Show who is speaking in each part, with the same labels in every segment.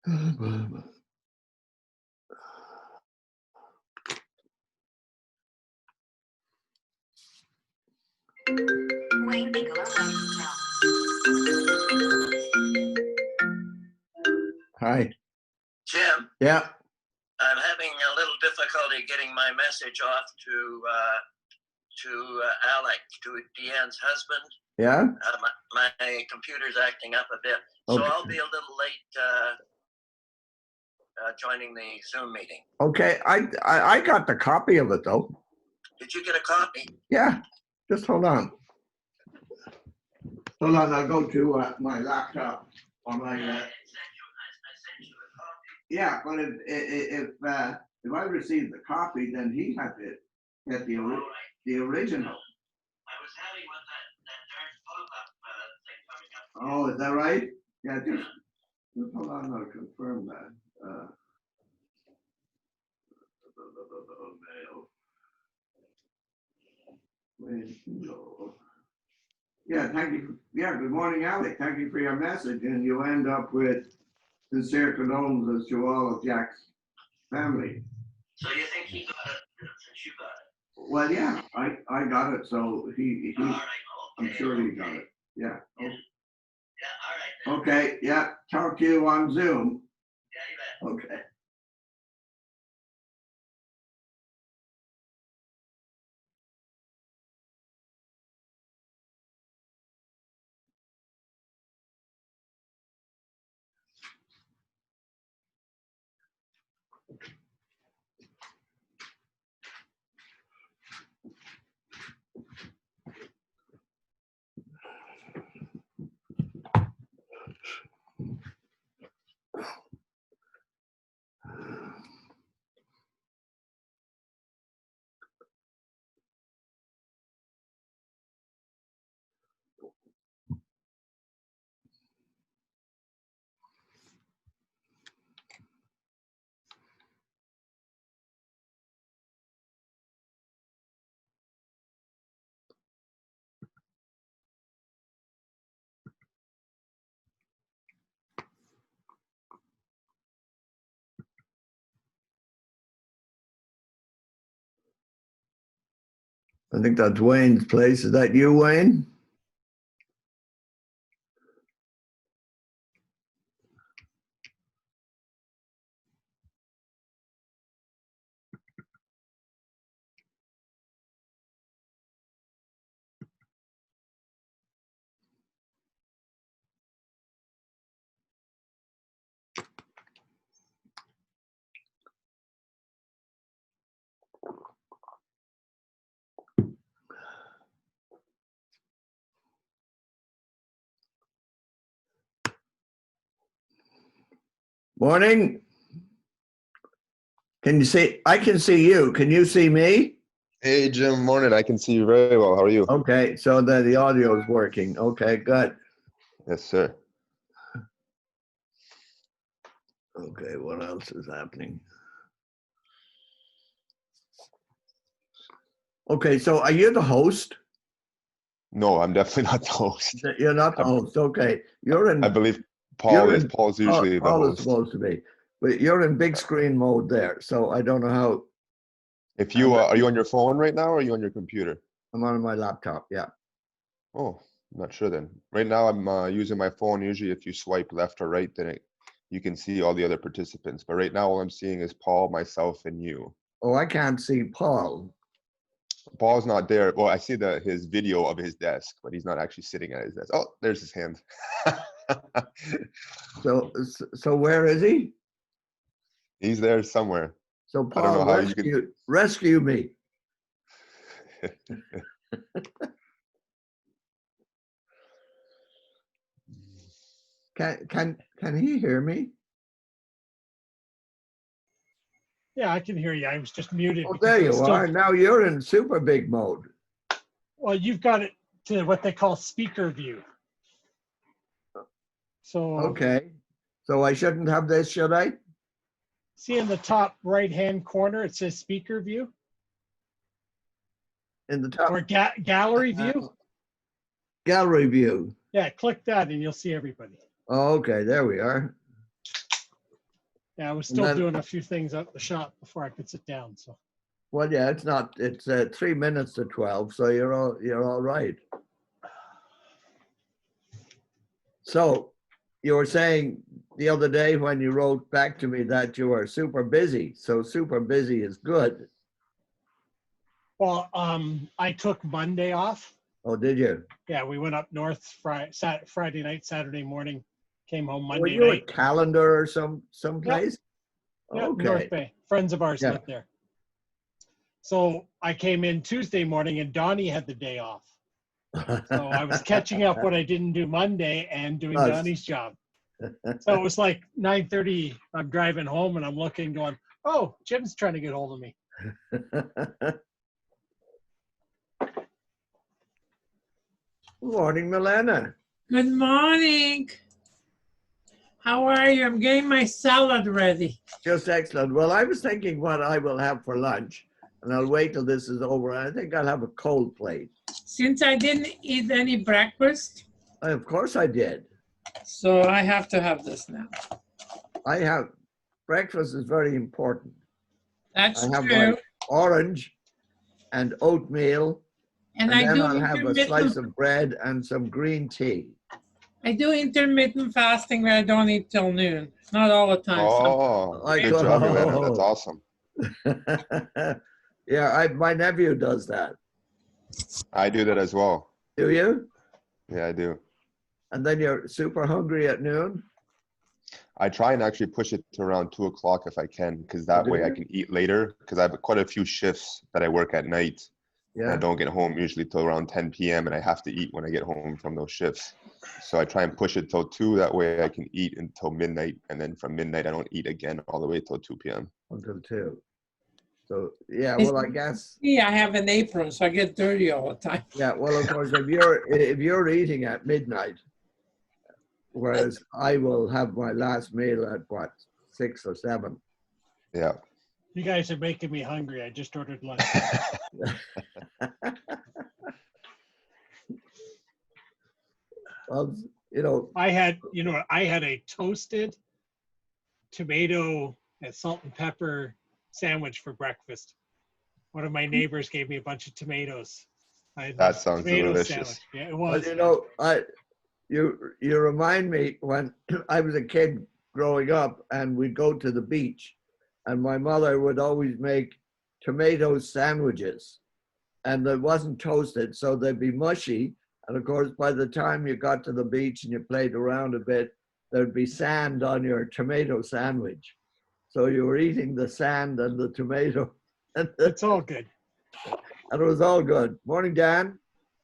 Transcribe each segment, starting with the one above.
Speaker 1: Hi.
Speaker 2: Jim,
Speaker 1: Yeah.
Speaker 2: I'm having a little difficulty getting my message off to Alec, to Deanne's husband.
Speaker 1: Yeah.
Speaker 2: My computer's acting up a bit, so
Speaker 1: Okay.
Speaker 2: I'll be a little late joining the Zoom meeting.
Speaker 1: Okay. I got the copy of it though.
Speaker 2: Did you get a copy?
Speaker 1: Yeah. Just hold on. Hold on. I'll go to my laptop on my.
Speaker 2: I sent you a copy.
Speaker 1: Yeah, but if I received the copy, then he had to get the original.
Speaker 2: I was having with that darn pop-up thing coming up.
Speaker 1: Oh, is that right? Yeah, just hold on. I'll confirm that. Mail. Yeah, thank you. Yeah, good morning, Alec. Thank you for your message. And you end up with sincere condolences to all of Jack's family.
Speaker 2: So you think he got it since you got it?
Speaker 1: Well, yeah, I got it. So he
Speaker 2: All right, okay.
Speaker 1: I'm sure he got it. Yeah.
Speaker 2: Yeah, all right.
Speaker 1: Okay. Yeah. Talk to you on Zoom.
Speaker 2: Yeah, you bet.
Speaker 1: Okay. I think that's Wayne's place. Is that you, Wayne? Morning. Can you see? I can see you. Can you see me?
Speaker 3: Hey, Jim. Morning. I can see you very well. How are you?
Speaker 1: Okay, so the audio is working. Okay, good.
Speaker 3: Yes, sir.
Speaker 1: Okay, what else is happening? Okay, so are you the host?
Speaker 3: No, I'm definitely not the host.
Speaker 1: You're not the host. Okay, you're in.
Speaker 3: I believe Paul is. Paul's usually the
Speaker 1: Paul is
Speaker 3: host.
Speaker 1: supposed to be, but you're in big screen mode there. So I don't know how.
Speaker 3: If you are you on your phone right now, or are you on your computer?
Speaker 1: I'm on my laptop. Yeah.
Speaker 3: Oh, I'm not sure then. Right now, I'm using my phone. Usually, if you swipe left or right, then you can see all the other participants. But right now, all I'm seeing is Paul, myself, and you.
Speaker 1: Oh, I can't see Paul.
Speaker 3: Paul's not there. Well, I see his video of his desk, but he's not actually sitting at his desk. Oh, there's his hand.
Speaker 1: So where is he?
Speaker 3: He's there somewhere.
Speaker 1: So
Speaker 3: I don't know
Speaker 1: Paul,
Speaker 3: how you can
Speaker 1: rescue me. Can he hear me?
Speaker 4: Yeah, I can hear you. I was just muted.
Speaker 1: Oh, there you are. Now you're in super big mode.
Speaker 4: Well, you've got it to what they call speaker view. So
Speaker 1: okay. So I shouldn't have this, should I?
Speaker 4: See in the top right-hand corner, it says speaker view.
Speaker 1: In the top.
Speaker 4: Or gallery view.
Speaker 1: Gallery view.
Speaker 4: Yeah, click that and you'll see everybody.
Speaker 1: Oh, okay, there we are.
Speaker 4: Yeah, I was
Speaker 1: And
Speaker 4: still
Speaker 1: then-
Speaker 4: doing a few things at the shop before I could sit down, so.
Speaker 1: Well, yeah, it's not, it's 3 minutes to 12, so you're all right. So you were saying the other day when you wrote back to me that you were super busy. So super busy is good.
Speaker 4: Well, I took Monday off.
Speaker 1: Oh, did you?
Speaker 4: Yeah, we went up north Friday night, Saturday morning, came home
Speaker 1: Were
Speaker 4: Monday
Speaker 1: you
Speaker 4: night.
Speaker 1: at Calendar or someplace?
Speaker 4: Yeah,
Speaker 1: Okay.
Speaker 4: North Bay. Friends of ours
Speaker 1: Yeah.
Speaker 4: live there. So I came in Tuesday morning and Donnie had the day off. So I was catching up what I didn't do Monday and doing
Speaker 1: Nice.
Speaker 4: Donnie's job. So it was like 9:30. I'm driving home and I'm looking, going, "Oh, Jim's trying to get hold of me."
Speaker 1: Morning, Milena.
Speaker 5: Good morning. How are you? I'm getting my salad ready.
Speaker 1: Just excellent. Well, I was thinking what I will have for lunch, and I'll wait till this is over. I think I'll have a cold plate.
Speaker 5: Since I didn't eat any breakfast,
Speaker 1: Of course I did.
Speaker 5: so I have to have this now.
Speaker 1: I have, breakfast is very important.
Speaker 5: That's
Speaker 1: I have
Speaker 5: true.
Speaker 1: my orange and oatmeal,
Speaker 5: And
Speaker 1: and
Speaker 5: I
Speaker 1: then
Speaker 5: do
Speaker 1: I'll have a slice
Speaker 5: intermittent,
Speaker 1: of bread and some green tea.
Speaker 5: I do intermittent fasting where I don't eat till noon. Not all the time.
Speaker 3: Oh,
Speaker 1: I
Speaker 3: good
Speaker 1: go-
Speaker 3: job, Milena. That's awesome.
Speaker 1: Yeah, my nephew does that.
Speaker 3: I do that as well.
Speaker 1: Do you?
Speaker 3: Yeah, I do.
Speaker 1: And then you're super hungry at noon?
Speaker 3: I try and actually push it to around 2 o'clock if I can, because that
Speaker 1: do
Speaker 3: way I
Speaker 1: you?
Speaker 3: can eat later. Because I have quite a few shifts that I work at night. And I
Speaker 1: Yeah.
Speaker 3: don't get home usually till around 10 p.m. and I have to eat when I get home from those shifts. So I try and push it till 2. That way I can eat until midnight. And then from midnight, I don't eat again all the way till 2 p.m.
Speaker 1: Until 2. So, yeah, well, I guess,
Speaker 5: Yeah, I have an apron, so I get dirty all the time.
Speaker 1: yeah, well, of course, if you're eating at midnight, whereas I will have my last meal at what, 6 or 7.
Speaker 3: Yeah.
Speaker 4: You guys are making me hungry. I just ordered lunch.
Speaker 1: Well, you know,
Speaker 4: I had a toasted tomato and salt and pepper sandwich for breakfast. One of my neighbors gave me a bunch of tomatoes. I had
Speaker 3: That
Speaker 4: this
Speaker 3: sounds
Speaker 4: tomato
Speaker 3: delicious.
Speaker 4: sandwich. Yeah, it
Speaker 1: well,
Speaker 4: was.
Speaker 1: you know, you remind me when I was a kid growing up and we'd go to the beach and my mother would always make tomato sandwiches and they wasn't toasted, so they'd be mushy. And of course, by the time you got to the beach and you played around a bit, there'd be sand on your tomato sandwich. So you were eating the sand and the tomato. And
Speaker 4: It's all good.
Speaker 1: it was all good. Morning, Dan.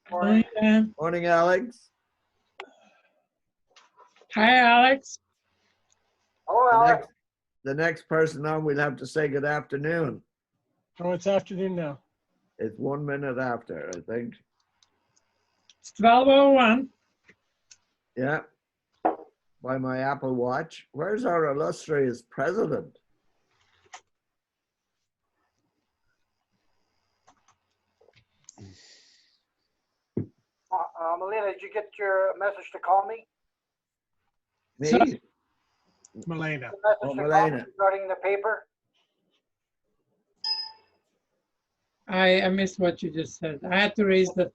Speaker 5: Hi,
Speaker 1: Morning, Alex.
Speaker 5: Alex.
Speaker 1: The next person on, we'll have to say good afternoon.
Speaker 4: Oh, it's afternoon now.
Speaker 1: It's 1 minute after, I think.
Speaker 5: It's 12:01.
Speaker 1: Yeah. By my Apple Watch. Where's our illustrious president?
Speaker 6: Melina, did you get your message to call me?
Speaker 1: Me?
Speaker 5: So-
Speaker 4: Milena.
Speaker 6: The message
Speaker 1: Oh,
Speaker 6: to call me
Speaker 1: Melina.
Speaker 6: regarding the paper?
Speaker 5: I missed what you just said. I had to raise the,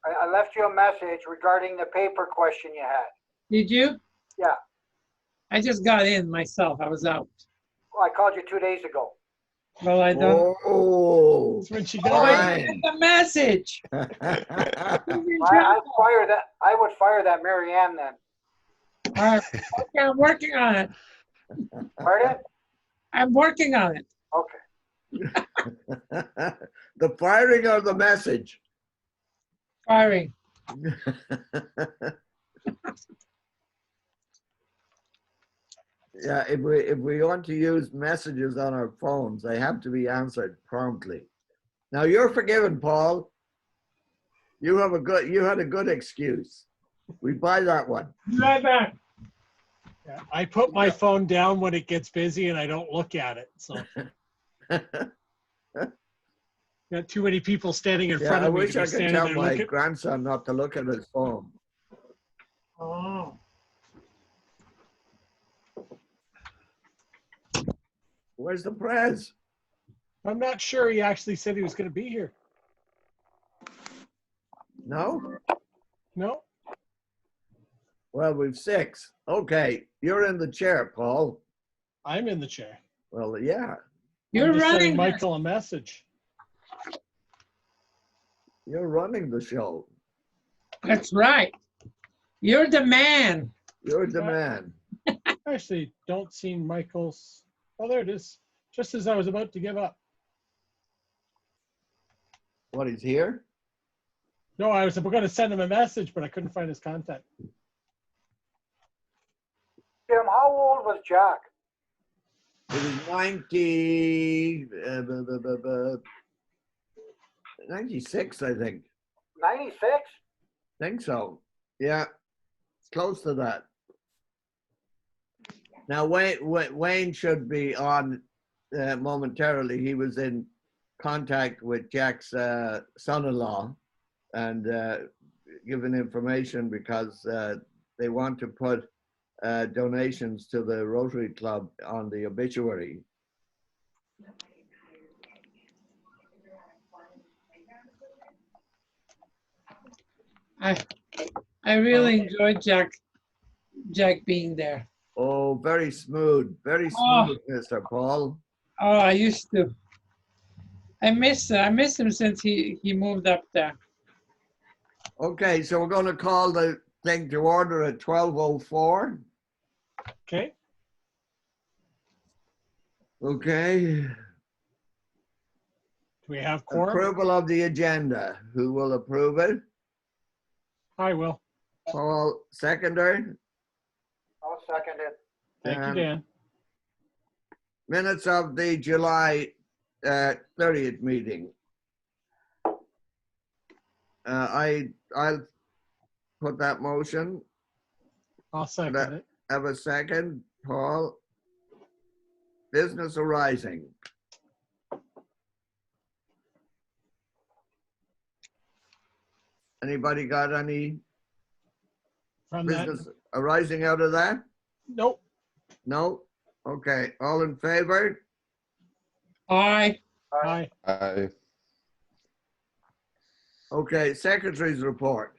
Speaker 6: I left you a message regarding the paper question you had.
Speaker 5: did you?
Speaker 6: Yeah.
Speaker 5: I just got in myself. I was out.
Speaker 6: Well, I called you 2 days ago.
Speaker 5: Well, I don't.
Speaker 1: Oh.
Speaker 4: That's when she
Speaker 5: Oh,
Speaker 4: got
Speaker 5: I
Speaker 1: fine.
Speaker 5: didn't get the message.
Speaker 6: I'd fire that. I would fire that Mary Ann then.
Speaker 5: All right. Okay, I'm working on it.
Speaker 6: Pardon?
Speaker 5: I'm working on it.
Speaker 6: Okay.
Speaker 1: The firing or the message?
Speaker 5: Firing.
Speaker 1: Yeah, if we want to use messages on our phones, they have to be answered promptly. Now you're forgiven, Paul. You had a good excuse. We buy that one.
Speaker 5: Be right back.
Speaker 4: Yeah, I put my phone down when it gets busy and I don't look at it. So got too many people standing in
Speaker 1: Yeah,
Speaker 4: front
Speaker 1: I
Speaker 4: of me
Speaker 1: wish
Speaker 4: to
Speaker 1: I
Speaker 4: be
Speaker 1: could
Speaker 4: standing
Speaker 1: tell
Speaker 4: there
Speaker 1: my
Speaker 4: looking.
Speaker 1: grandson not to look at his phone.
Speaker 5: Oh.
Speaker 1: Where's the prez?
Speaker 4: I'm not sure he actually said he was going to be here.
Speaker 1: No?
Speaker 4: No?
Speaker 1: Well, we've 6. Okay, you're in the chair, Paul.
Speaker 4: I'm in the chair.
Speaker 1: Well, yeah,
Speaker 5: You're
Speaker 4: I'm just sending
Speaker 5: running.
Speaker 4: Michael a message.
Speaker 1: you're running the show.
Speaker 5: That's right. You're the man.
Speaker 1: You're the man.
Speaker 4: I actually don't see Michael's. Oh, there it is. Just as I was about to give up.
Speaker 1: What, he's here?
Speaker 4: No, I was going to send him a message, but I couldn't find his contact.
Speaker 6: Jim, how old was Jack?
Speaker 1: It was 96, I think.
Speaker 6: 96?
Speaker 1: Think so. Yeah, it's close to that. Now, Wayne should be on momentarily. He was in contact with Jack's son-in-law and given information because they want to put donations to the Rotary Club on the obituary.
Speaker 5: I really enjoyed Jack being there.
Speaker 1: Oh, very smooth,
Speaker 5: Oh.
Speaker 1: Mr. Paul.
Speaker 5: Oh, I used to. I miss him since he moved up there.
Speaker 1: Okay, so we're going to call the thing to order at 12:04.
Speaker 4: Okay.
Speaker 1: Okay.
Speaker 4: Do we have quorum?
Speaker 1: Approval of the agenda. Who will approve it?
Speaker 4: I will.
Speaker 1: Paul, seconder.
Speaker 6: I'll second it.
Speaker 4: Thank you,
Speaker 1: Dan.
Speaker 4: Dan.
Speaker 1: Minutes of the July 30th meeting. I'll put that motion.
Speaker 4: I'll second it.
Speaker 1: Have a second, Paul. Business arising. Anybody got any
Speaker 4: From that?
Speaker 1: business arising out of that?
Speaker 4: Nope.
Speaker 1: No? Okay, all in favor?
Speaker 5: Aye.
Speaker 4: Aye.
Speaker 3: I,
Speaker 1: Okay, secretary's report.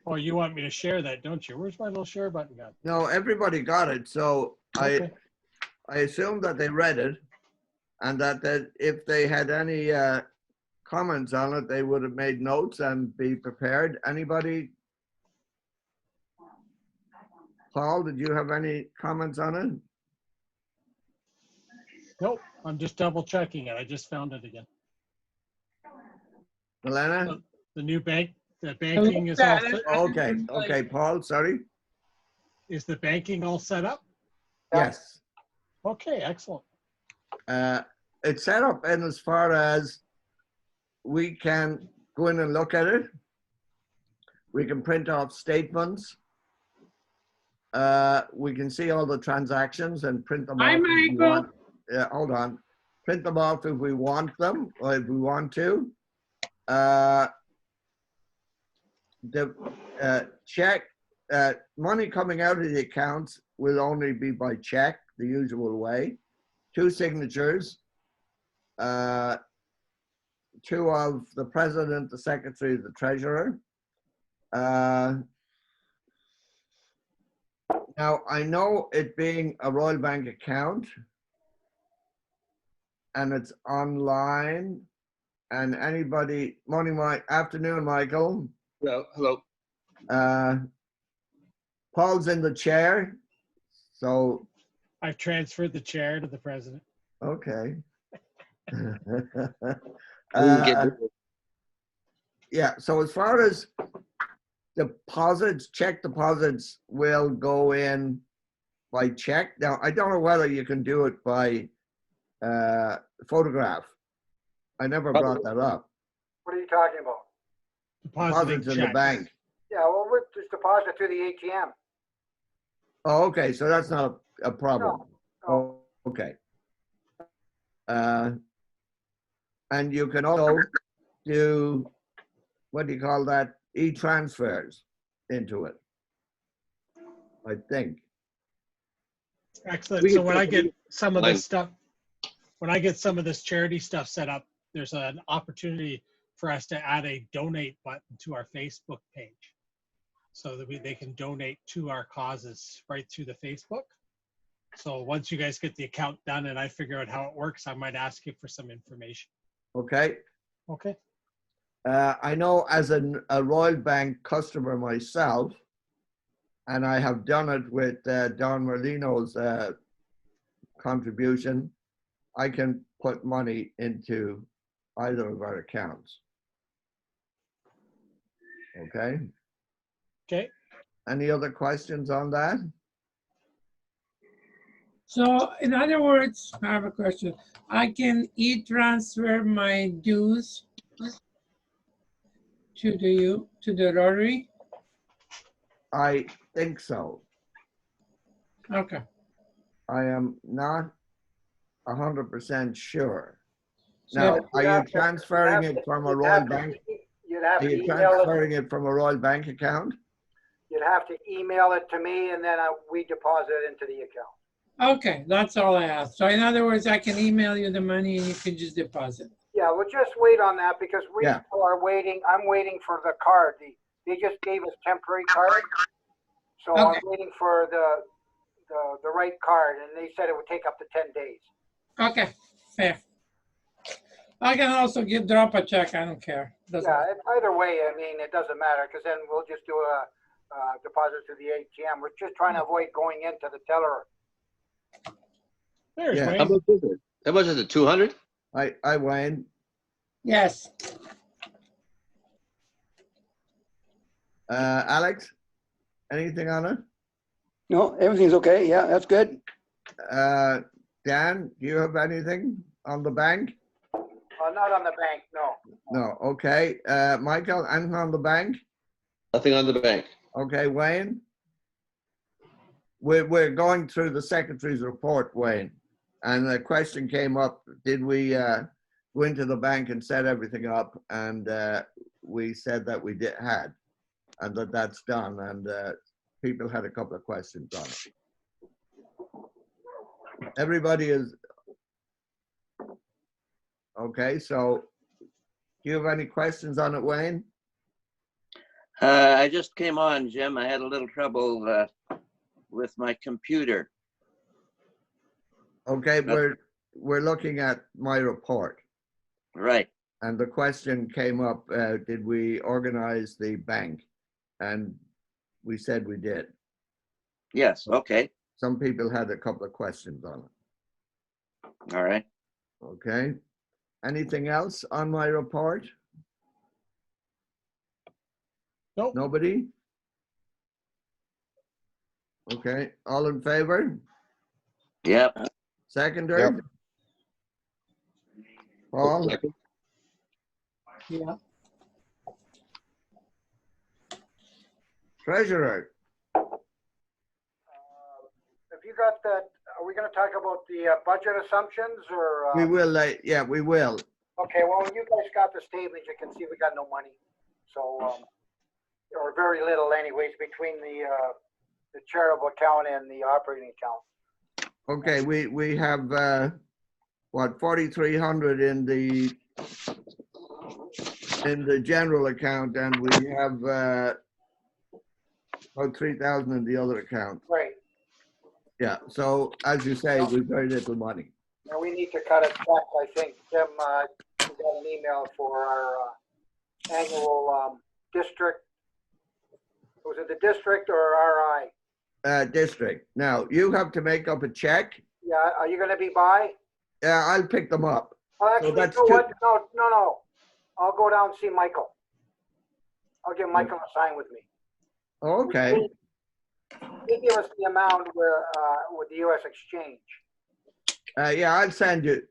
Speaker 4: Oh, you want me to share that, don't you? Where's my little share button gone?
Speaker 1: No, everybody got it, so
Speaker 4: Okay.
Speaker 1: I assumed that they read it and that if they had any comments on it, they would have made notes and be prepared. Anybody? Paul, did you have any comments on it?
Speaker 4: Nope. I'm just double checking it. I just found it again.
Speaker 1: Elena?
Speaker 4: The new bank, the banking is all set.
Speaker 1: Okay, okay, Paul, sorry.
Speaker 4: Is the banking all set up?
Speaker 1: Yes.
Speaker 4: Okay, excellent.
Speaker 1: It's set up in as far as we can go in and look at it. We can print off statements. We can see all the transactions and print them
Speaker 5: Hi,
Speaker 1: off. If we
Speaker 5: Michael.
Speaker 1: want. Yeah, hold on. Print them off if we want them or if we want to. The check, money coming out of the accounts will only be by check, the usual way. 2 signatures. 2 of the president, the secretary, the treasurer. Now, I know it being a Royal Bank account and it's online and anybody, afternoon, Michael.
Speaker 7: Hello.
Speaker 1: Paul's in the chair, so,
Speaker 4: I've transferred the chair to the president.
Speaker 1: okay.
Speaker 7: Get
Speaker 1: Yeah, so as far as deposits, check deposits will go in by check. Now, I don't know whether you can do it by photograph. I never brought that up.
Speaker 6: What are you talking about?
Speaker 4: Depositing
Speaker 1: Deposits in the
Speaker 4: checks.
Speaker 1: bank.
Speaker 6: Yeah, well, we're just deposit to the ATM.
Speaker 1: Oh, okay, so that's not a problem.
Speaker 6: No.
Speaker 1: Oh, okay. And you can also do, what do you call that? E-transfers into it, I think.
Speaker 4: Excellent.
Speaker 7: We
Speaker 4: So
Speaker 7: can
Speaker 4: when I
Speaker 7: put
Speaker 4: get some of
Speaker 7: Line.
Speaker 4: this stuff, when I get some of this charity stuff set up, there's an opportunity for us to add a donate button to our Facebook page so that they can donate to our causes right through the Facebook. So once you guys get the account done and I figure out how it works, I might ask you for some information.
Speaker 1: Okay.
Speaker 4: Okay.
Speaker 1: I know as a Royal Bank customer myself, and I have done it with Don Merlino's contribution, I can put money into either of our accounts. Okay.
Speaker 4: Okay.
Speaker 1: Any other questions on that?
Speaker 5: So in other words, I have a question. I can e-transfer my dues to the Rotary?
Speaker 1: I think so.
Speaker 5: Okay.
Speaker 1: I am not 100% sure.
Speaker 5: So
Speaker 1: Now,
Speaker 6: You'd
Speaker 1: are you
Speaker 6: have to-
Speaker 1: transferring
Speaker 6: you'd have
Speaker 1: it from a
Speaker 6: you'd
Speaker 1: Royal
Speaker 6: have to
Speaker 1: Bank?
Speaker 6: e- You'd have
Speaker 1: Are
Speaker 6: to
Speaker 1: you
Speaker 6: email it,
Speaker 1: transferring it from a Royal Bank account?
Speaker 6: you'd have to email it to me and then we deposit it into the account.
Speaker 5: okay, that's all I asked. So in other words, I can email you the money and you can just deposit.
Speaker 6: Yeah, we'll just wait on that because we
Speaker 1: Yeah.
Speaker 6: still are waiting. I'm waiting for the card. They just gave us temporary card. So I'm
Speaker 5: Okay.
Speaker 6: waiting for the right card and they said it would take up to 10 days.
Speaker 5: Okay, fair. I can also drop a check. I don't care. Doesn't matter.
Speaker 6: Either way, I mean, it doesn't matter because then we'll just do a deposit to the ATM. We're just trying to avoid going into the teller.
Speaker 4: There's
Speaker 1: Yeah.
Speaker 7: How
Speaker 4: Wayne.
Speaker 7: much is it? How much is it? 200?
Speaker 1: I Wayne.
Speaker 5: Yes.
Speaker 1: Alex, anything on it?
Speaker 8: No, everything's okay. Yeah, that's good.
Speaker 1: Dan, do you have anything on the bank?
Speaker 6: Not on the bank, no.
Speaker 1: No, okay. Michael, anything on the bank?
Speaker 7: Nothing on the bank.
Speaker 1: Okay, Wayne? We're going through the secretary's report, Wayne. And the question came up, did we go into the bank and set everything up? And we said that we had, and that's done. And people had a couple of questions on it. Everybody is, okay, so do you have any questions on it, Wayne?
Speaker 9: I just came on, Jim. I had a little trouble with my computer.
Speaker 1: Okay, we're looking at my report.
Speaker 9: Right.
Speaker 1: And the question came up, did we organize the bank? And we said we did.
Speaker 9: Yes. Okay.
Speaker 1: Some people had a couple of questions on it.
Speaker 9: All right.
Speaker 1: Okay. Anything else on my report?
Speaker 4: Nope.
Speaker 1: Nobody? Okay, all in favor?
Speaker 9: Yep.
Speaker 1: Seconder?
Speaker 3: Yep.
Speaker 1: Paul?
Speaker 7: Second.
Speaker 5: Yeah.
Speaker 1: Treasurer?
Speaker 6: Have you got that? Are we going to talk about the budget assumptions or?
Speaker 1: We will, yeah, we will.
Speaker 6: Okay, well, you guys got the statement. You can see we got no money. So, or very little anyways, between the charitable account and the operating account.
Speaker 1: Okay, we have, what, 4,300 in the general account, and we have about 3,000 in the other account.
Speaker 6: Right.
Speaker 1: Yeah, so as you say, we've very little money.
Speaker 6: And we need to cut it back, I think. Jim, we got an email for our annual district. Was it the district or RI?
Speaker 1: District. Now, you have to make up a check.
Speaker 6: Yeah, are you going to be by?
Speaker 1: Yeah, I'll pick them up.
Speaker 6: Well, actually,
Speaker 1: that's
Speaker 6: you know
Speaker 1: two-
Speaker 6: what? No. I'll go down and see Michael. I'll get Michael to sign with me.
Speaker 1: Okay,
Speaker 6: He give us the amount with the U.S. exchange.
Speaker 1: yeah, I'll send you.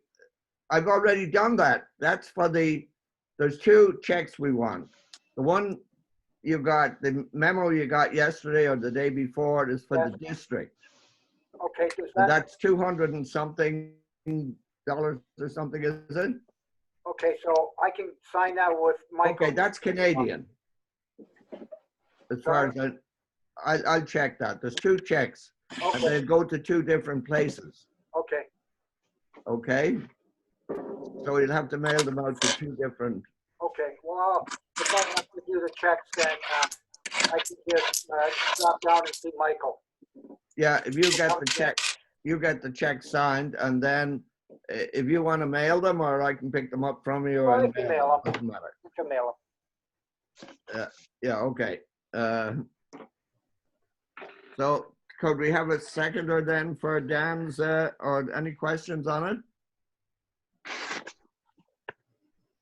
Speaker 1: I've already done that. That's for there's two checks we want. The one you got, the memo you got yesterday or the day before is for the district.
Speaker 6: Okay, does
Speaker 1: And
Speaker 6: that,
Speaker 1: that's 200 and something dollars or something, is it?
Speaker 6: okay, so I can sign that with Michael.
Speaker 1: Okay, that's Canadian. As far as I'll check that. There's two checks. and
Speaker 6: Okay,
Speaker 1: they go to two different places,
Speaker 6: okay,
Speaker 1: okay? So you'll have to mail them out to two different,
Speaker 6: okay. Well, if I have to do the checks, then I can just drop down and see Michael.
Speaker 1: yeah, if you get the check, you get the check signed, and then if you want to mail them, or I can pick them up from you.
Speaker 6: Well,
Speaker 1: and
Speaker 6: you can mail them.
Speaker 1: Doesn't matter.
Speaker 6: You can mail them.
Speaker 1: Yeah, okay. So could we have a seconder then for Dan's, or any questions on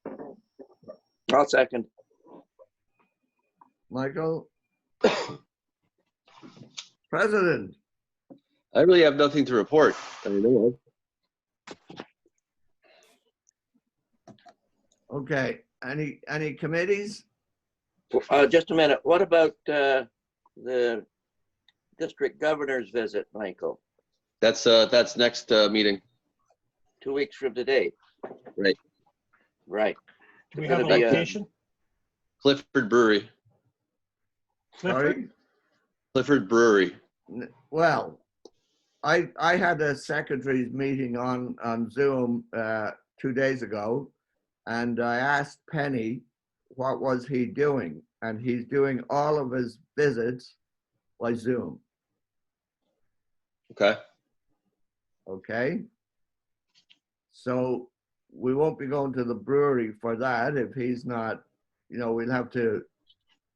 Speaker 1: it?
Speaker 9: I'll second.
Speaker 1: Michael? President?
Speaker 7: I really have nothing to report. I know.
Speaker 1: Okay, any committees?
Speaker 9: Just a minute. What about the district governor's visit, Michael?
Speaker 7: That's next meeting.
Speaker 9: 2 weeks from today.
Speaker 7: Right.
Speaker 9: Right.
Speaker 4: Do we
Speaker 9: It's
Speaker 4: have a
Speaker 9: gonna be,
Speaker 4: location?
Speaker 7: Clifford Brewery.
Speaker 4: Clifford?
Speaker 1: Sorry?
Speaker 7: Clifford Brewery.
Speaker 1: Well, I had a secretary's meeting on Zoom 2 days ago, and I asked Penny what was he doing, and he's doing all of his visits by Zoom.
Speaker 7: Okay.
Speaker 1: Okay, so we won't be going to the brewery for that if he's not, we'll have to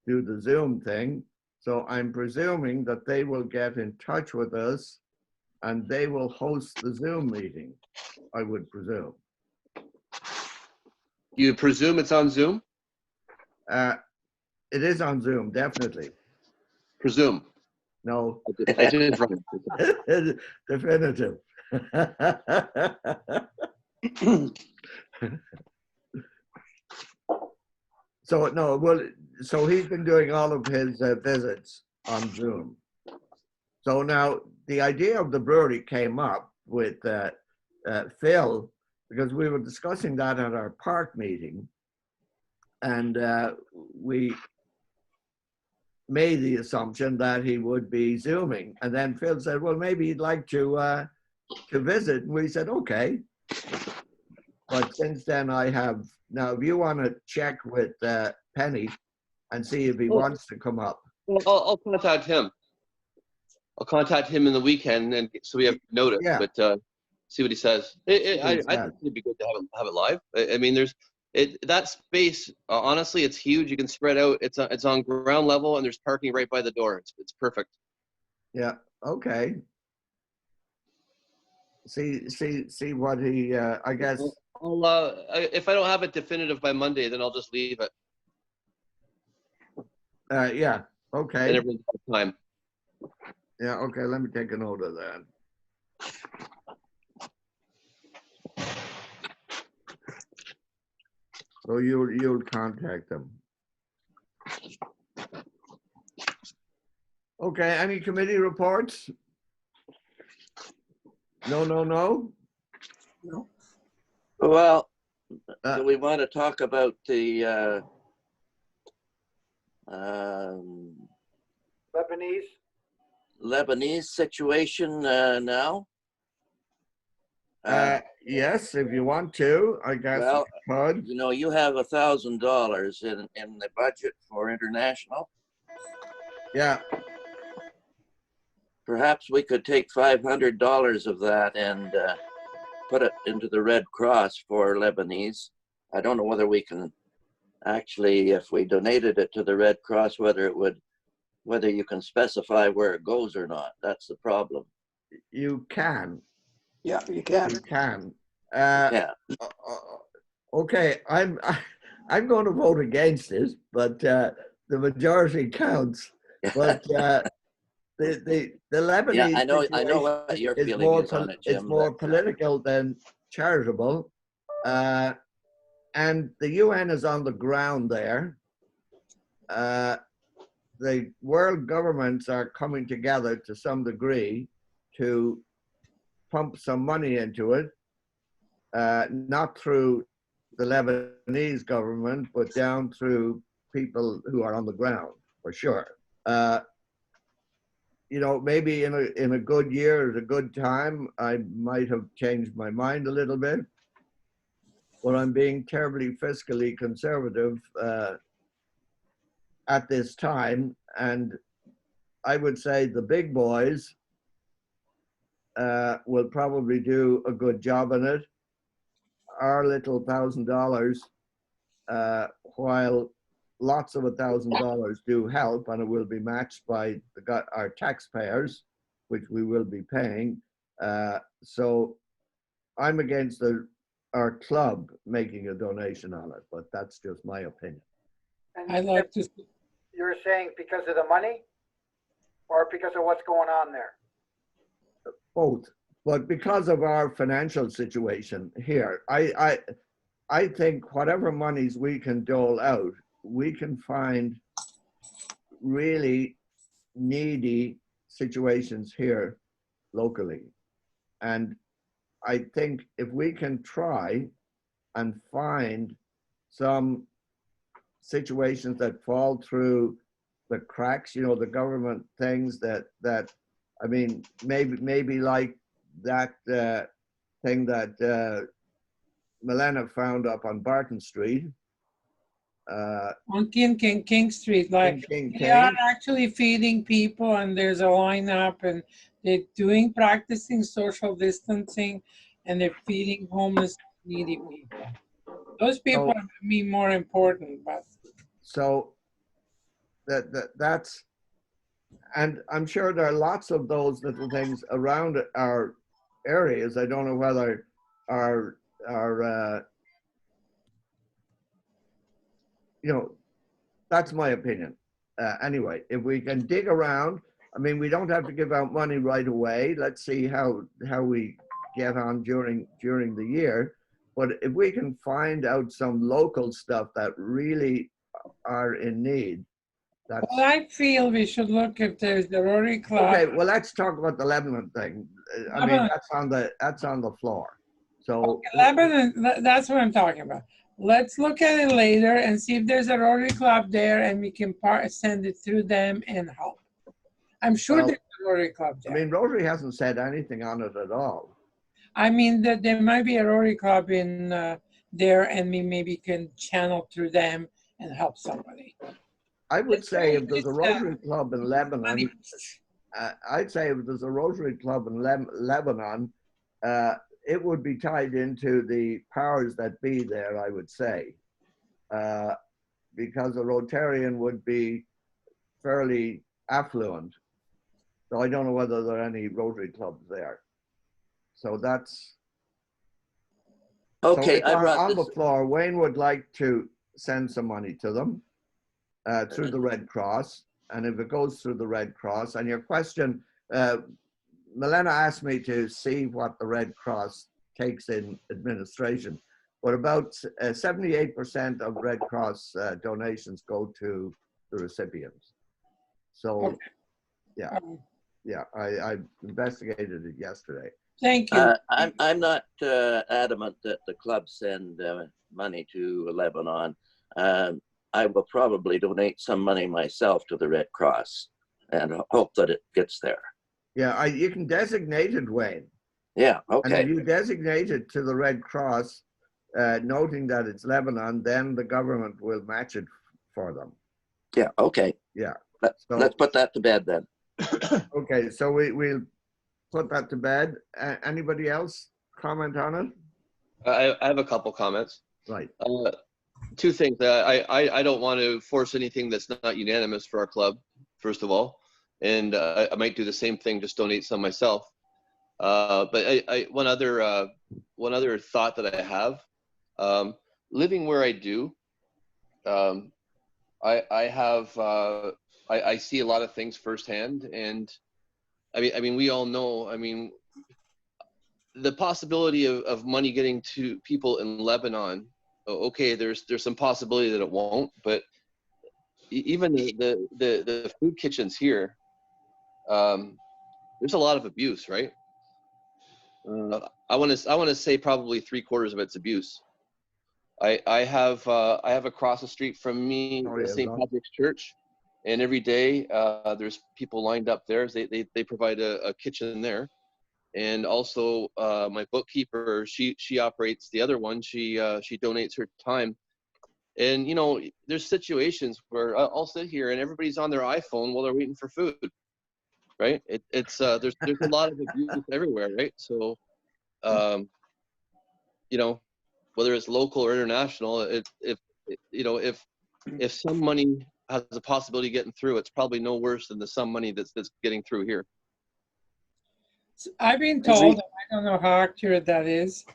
Speaker 1: do the Zoom thing. So I'm presuming that they will get in touch with us and they will host the Zoom meeting, I would presume.
Speaker 7: You presume it's on Zoom?
Speaker 1: It is on Zoom, definitely.
Speaker 7: Presume.
Speaker 1: No,
Speaker 7: I did wrong.
Speaker 1: definitive. So no, well, so he's been doing all of his visits on Zoom. So now the idea of the brewery came up with Phil, because we were discussing that at our park meeting, and we made the assumption that he would be Zooming. And then Phil said, well, maybe he'd like to visit. And we said, okay. But since then now if you want to check with Penny and see if he wants to come up.
Speaker 7: Well, I'll contact him. I'll contact him in the weekend, and so we have notice.
Speaker 1: Yeah.
Speaker 7: But see what he says. I think it'd be good to have it live. I mean, that space. Honestly, it's huge. You can spread out. It's on ground level, and there's parking right by the door. It's perfect.
Speaker 1: Yeah. Okay. See what he. I guess.
Speaker 7: If I don't have it definitive by Monday, then I'll just leave it.
Speaker 1: Yeah. Okay.
Speaker 7: And everyone's got time.
Speaker 1: Yeah. Okay. Let me take a note of that. So you'll contact them. Okay. Any committee reports? No.
Speaker 9: Well, do we want to talk about the Lebanese situation now?
Speaker 1: Yes, if you want to, I guess.
Speaker 9: Well,
Speaker 1: you could.
Speaker 9: you know, you have $1,000 in the budget for international.
Speaker 1: Yeah.
Speaker 9: Perhaps we could take $500 of that and put it into the Red Cross for Lebanese. I don't know whether we can actually, if we donated it to the Red Cross, whether you can specify where it goes or not. That's the problem.
Speaker 1: You can.
Speaker 8: Yeah, you can.
Speaker 1: You can.
Speaker 9: Yeah.
Speaker 1: Okay, I'm going to vote against it, but the majority counts. But the Lebanese
Speaker 9: Yeah, I know what your feeling is on it, Jim.
Speaker 1: It's more political than charitable, and the UN is on the ground there. The world governments are coming together to some degree to pump some money into it, not through the Lebanese government, but down through people who are on the ground, for sure. you know, maybe in a good year, at a good time, I might have changed my mind a little bit. But I'm being terribly fiscally conservative at this time, and I would say the big boys will probably do a good job on it. Our little $1,000, while lots of $1,000 do help, and it will be matched by our taxpayers, which we will be paying. So I'm against our club making a donation on it, but that's just my opinion.
Speaker 6: And
Speaker 5: I'd like to,
Speaker 6: you're saying because of the money or because of what's going on there?
Speaker 1: Both, but because of our financial situation here, I think whatever monies we can dole out, we can find really needy situations here locally. And I think if we can try and find some situations that fall through the cracks, you know, the government things that I mean, maybe like that thing that Milena found up on Barton Street.
Speaker 5: on King Street, like
Speaker 1: King.
Speaker 5: they are actually feeding people, and there's a lineup, and they're practicing social distancing, and they're feeding homeless, needy people. Those people are to me more important, but
Speaker 1: So that's, and I'm sure there are lots of those little things around our areas. I don't know whether our you know, that's my opinion. Anyway, if we can dig around, I mean, we don't have to give out money right away. Let's see how we get on during the year. But if we can find out some local stuff that really are in need, that's...
Speaker 5: Well, I feel we should look if there's the Rotary Club.
Speaker 1: Okay, well, let's talk about the Lebanon thing. I mean, that's on the floor. So
Speaker 5: okay, Lebanon, that's what I'm talking about. Let's look at it later and see if there's a Rotary Club there, and we can send it through them and help. I'm sure there's a Rotary Club there.
Speaker 1: I mean, Rotary hasn't said anything on it at all.
Speaker 5: I mean, that there might be a Rotary Club in there, and we maybe can channel through them and help somebody.
Speaker 1: I would say if there's a Rotary Club in Lebanon, I'd say if there's a Rotary Club in Lebanon, it would be tied into the powers that be there, I would say, because a Rotarian would be fairly affluent. So I don't know whether there are any Rotary clubs there. So that's
Speaker 9: okay.
Speaker 1: So on the floor, Wayne would like to send some money to them through the Red Cross, and if it goes through the Red Cross, and your question, Milena asked me to see what the Red Cross takes in administration, but about 78% of Red Cross donations go to the recipients. So,
Speaker 5: okay.
Speaker 1: Yeah, I investigated it yesterday.
Speaker 5: Thank you.
Speaker 9: I'm not adamant that the club send money to Lebanon. I will probably donate some money myself to the Red Cross and hope that it gets there.
Speaker 1: Yeah, you can designate it, Wayne.
Speaker 9: Yeah, okay.
Speaker 1: And if you designate it to the Red Cross, noting that it's Lebanon, then the government will match it for them.
Speaker 9: Yeah, okay.
Speaker 1: Yeah.
Speaker 9: Let's put that to bed then.
Speaker 1: Okay, so we'll put that to bed. Anybody else comment on it?
Speaker 7: I have a couple comments.
Speaker 1: Right.
Speaker 7: Two things. I don't want to force anything that's not unanimous for our club, first of all. And I might do the same thing, just donate some myself. But one other thought that I have, living where I do, I see a lot of things firsthand, and I mean we all know. I mean, the possibility of money getting to people in Lebanon. Okay, there's some possibility that it won't, but even the food kitchens here, there's a lot of abuse, right? I want to say probably 3/4 of it's abuse. I have across the street from me St. Patrick's Church. And every day there's people lined up there. They provide a kitchen there. And also my bookkeeper, she operates the other one. She donates her time. And you know, there's situations where I'll sit here and everybody's on their iPhone while they're waiting for food, right? It's there's a lot of abuse everywhere, right? So you know, whether it's local or international, if some money has a possibility of getting through, it's probably no worse than the some money that's getting through here.
Speaker 5: I've been told, and I don't know how accurate that is,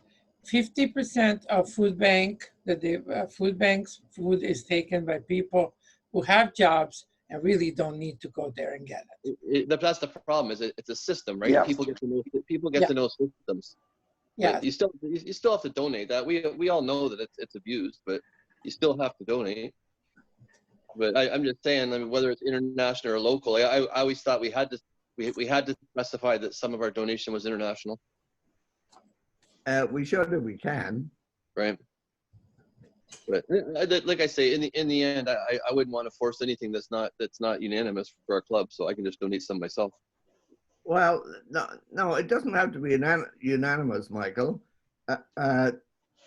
Speaker 5: 50% of food banks food is taken by people who have jobs and really don't need to go there and get it.
Speaker 7: That's the problem. Is it's a system, right?
Speaker 8: Yeah.
Speaker 7: People get
Speaker 5: Yeah.
Speaker 7: to know systems.
Speaker 5: Yeah,
Speaker 7: But you still have to donate. That we all know that it's abused, but you still have to donate. But I'm just saying, I mean, whether it's international or local, I always thought we had to specify that some of our donation was international,
Speaker 1: We should if we can.
Speaker 7: right? But like I say, in the end, I wouldn't want to force anything that's not unanimous for our club, so I can just donate some myself.
Speaker 1: Well, no, it doesn't have to be unanimous, Michael.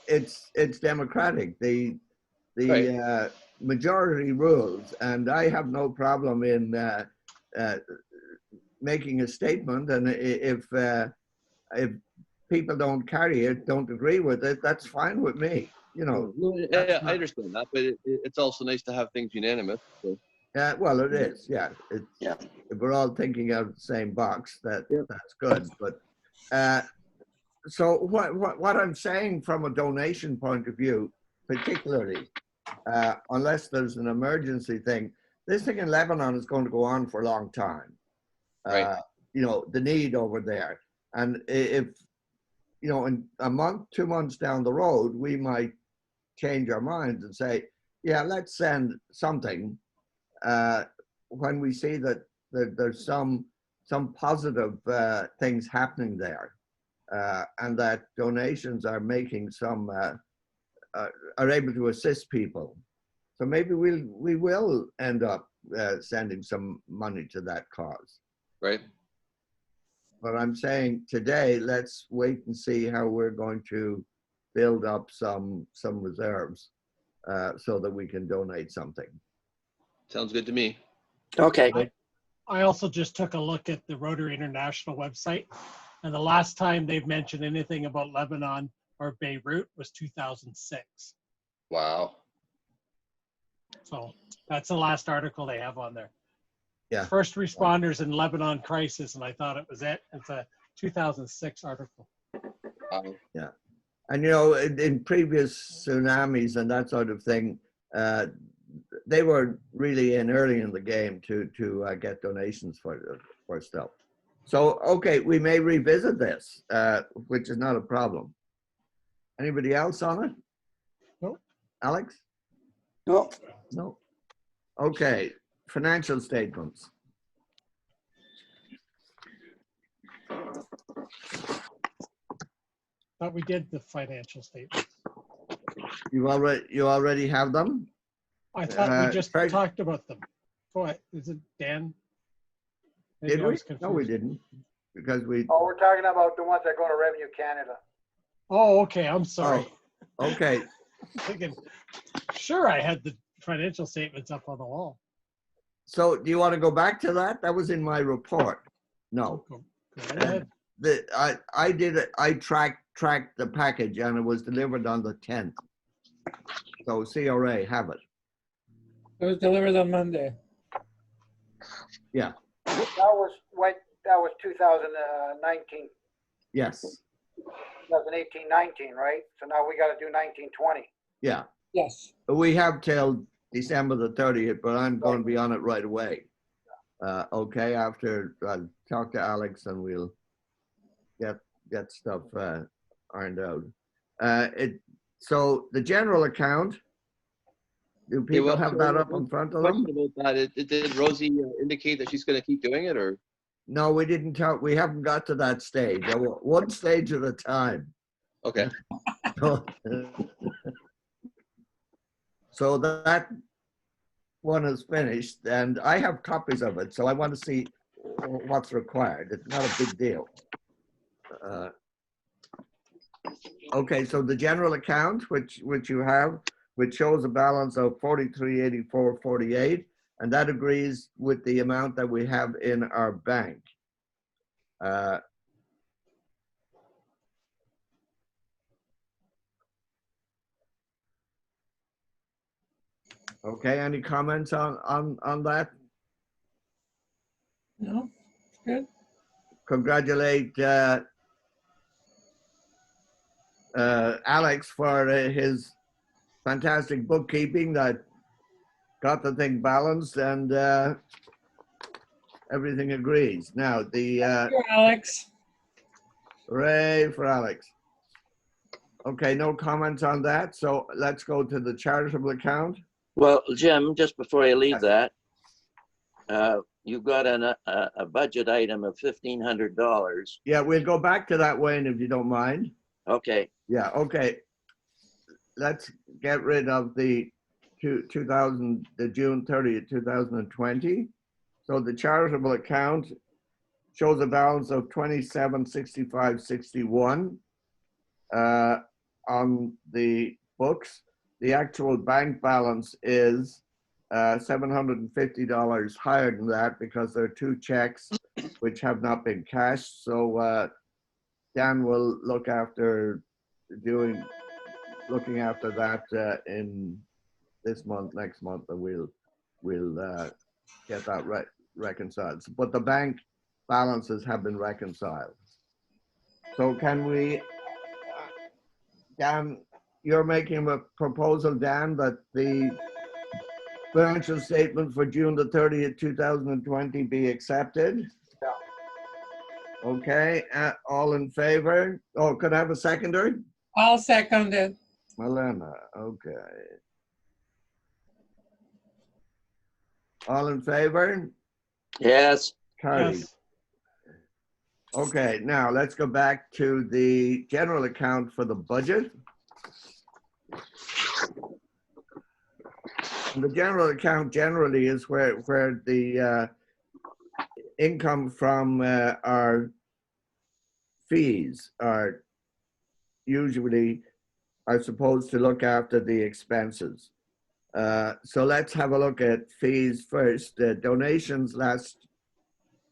Speaker 1: It's democratic. The
Speaker 7: Right.
Speaker 1: Majority rules, and I have no problem in making a statement. And if people don't carry it, don't agree with it, that's fine with me. You know.
Speaker 7: Yeah, I understand that, but it's also nice to have things unanimous. So.
Speaker 1: Well, it is. Yeah.
Speaker 8: Yeah.
Speaker 1: If we're all thinking out of the same box, that's good. But so what I'm saying from a donation point of view, particularly, unless there's an emergency thing, this thing in Lebanon is going to go on for a long time.
Speaker 7: Right.
Speaker 1: You know, the need over there. And if, you know, in a month, 2 months down the road, we might change our minds and say, yeah, let's send something when we see that there's some positive things happening there, and that donations are making some, are able to assist people. So maybe we will end up sending some money to that cause.
Speaker 7: Right.
Speaker 1: But I'm saying today, let's wait and see how we're going to build up some reserves so that we can donate something.
Speaker 7: Sounds good to me.
Speaker 8: Okay.
Speaker 4: I also just took a look at the Rotary International website, and the last time they've mentioned anything about Lebanon or Beirut was 2006.
Speaker 7: Wow.
Speaker 4: So that's the last article they have on there.
Speaker 1: Yeah.
Speaker 4: First responders in Lebanon crisis, and I thought it was it. It's a 2006 article.
Speaker 1: Yeah. And, you know, in previous tsunamis and that sort of thing, they were really in early in the game to get donations for stuff. So, okay, we may revisit this, which is not a problem. Anybody else on it?
Speaker 4: No.
Speaker 1: Alex?
Speaker 8: No.
Speaker 1: No. Okay, financial statements.
Speaker 4: Thought we did the financial statements.
Speaker 1: You already have them?
Speaker 4: I thought we just
Speaker 1: Craig?
Speaker 4: talked about them. What is it, Dan? Maybe
Speaker 1: Did
Speaker 4: I
Speaker 1: we?
Speaker 4: was
Speaker 1: No, we
Speaker 4: confused.
Speaker 1: didn't, because we,
Speaker 6: Oh, we're talking about the ones that go to Revenue Canada.
Speaker 4: Oh, okay. I'm sorry.
Speaker 1: okay.
Speaker 4: Thinking, sure, I had the financial statements up on the wall.
Speaker 1: So do you want to go back to that? That was in my report. No.
Speaker 4: Go right ahead.
Speaker 1: I did it. I tracked the package and it was delivered on the 10th. So CRA have it.
Speaker 5: it was delivered on Monday.
Speaker 1: Yeah.
Speaker 6: That was 2019,
Speaker 1: Yes.
Speaker 6: 2018, 19, right? So now we got to do 19, 20.
Speaker 1: Yeah.
Speaker 5: Yes.
Speaker 1: We have till December the 30th, but I'm going to be on it right away. Okay. After I'll talk to Alex and we'll get stuff ironed out. So the general account, do people have that up in front of them?
Speaker 7: Question about that. Did Rosie indicate that she's going to keep doing it, or?
Speaker 1: No, we didn't talk. We haven't got to that stage. One stage at a time.
Speaker 7: Okay.
Speaker 1: So that one is finished, and I have copies of it, so I want to see what's required. It's not a big deal. Okay, so the general account, which you have, which shows a balance of 4384.48, and that agrees with the amount that we have in our bank. Okay, any comments on that?
Speaker 5: No, good.
Speaker 1: Congratulate Alex for his fantastic bookkeeping that got the thing balanced, and everything agrees. Now, the
Speaker 5: Alex.
Speaker 1: hooray for Alex. Okay, no comments on that, so let's go to the charitable account.
Speaker 9: Well, Jim, just before you leave that, you've got a budget item of $1,500.
Speaker 1: Yeah, we'll go back to that, Wayne, if you don't mind.
Speaker 9: Okay,
Speaker 1: Yeah, okay. Let's get rid of the June 30th, 2020. So the charitable account shows a balance of 2765.61 on the books. The actual bank balance is $750 higher than that because there are two checks which have not been cashed. So Dan will look after looking after that in this month, next month, and we'll get that reconciled. But the bank balances have been reconciled. So can we, Dan, you're making a proposal, Dan, that the financial statement for June the 30th, 2020 be accepted?
Speaker 6: Yeah.
Speaker 1: Okay, all in favor? Oh, could I have a seconder?
Speaker 5: I'll second it.
Speaker 1: Melena, okay. All in favor?
Speaker 9: yes,
Speaker 1: Carried.
Speaker 4: Yes.
Speaker 1: Okay, now let's go back to the general account for the budget. The general account generally is where the income from our fees are supposed to look after the expenses. So let's have a look at fees first. Donations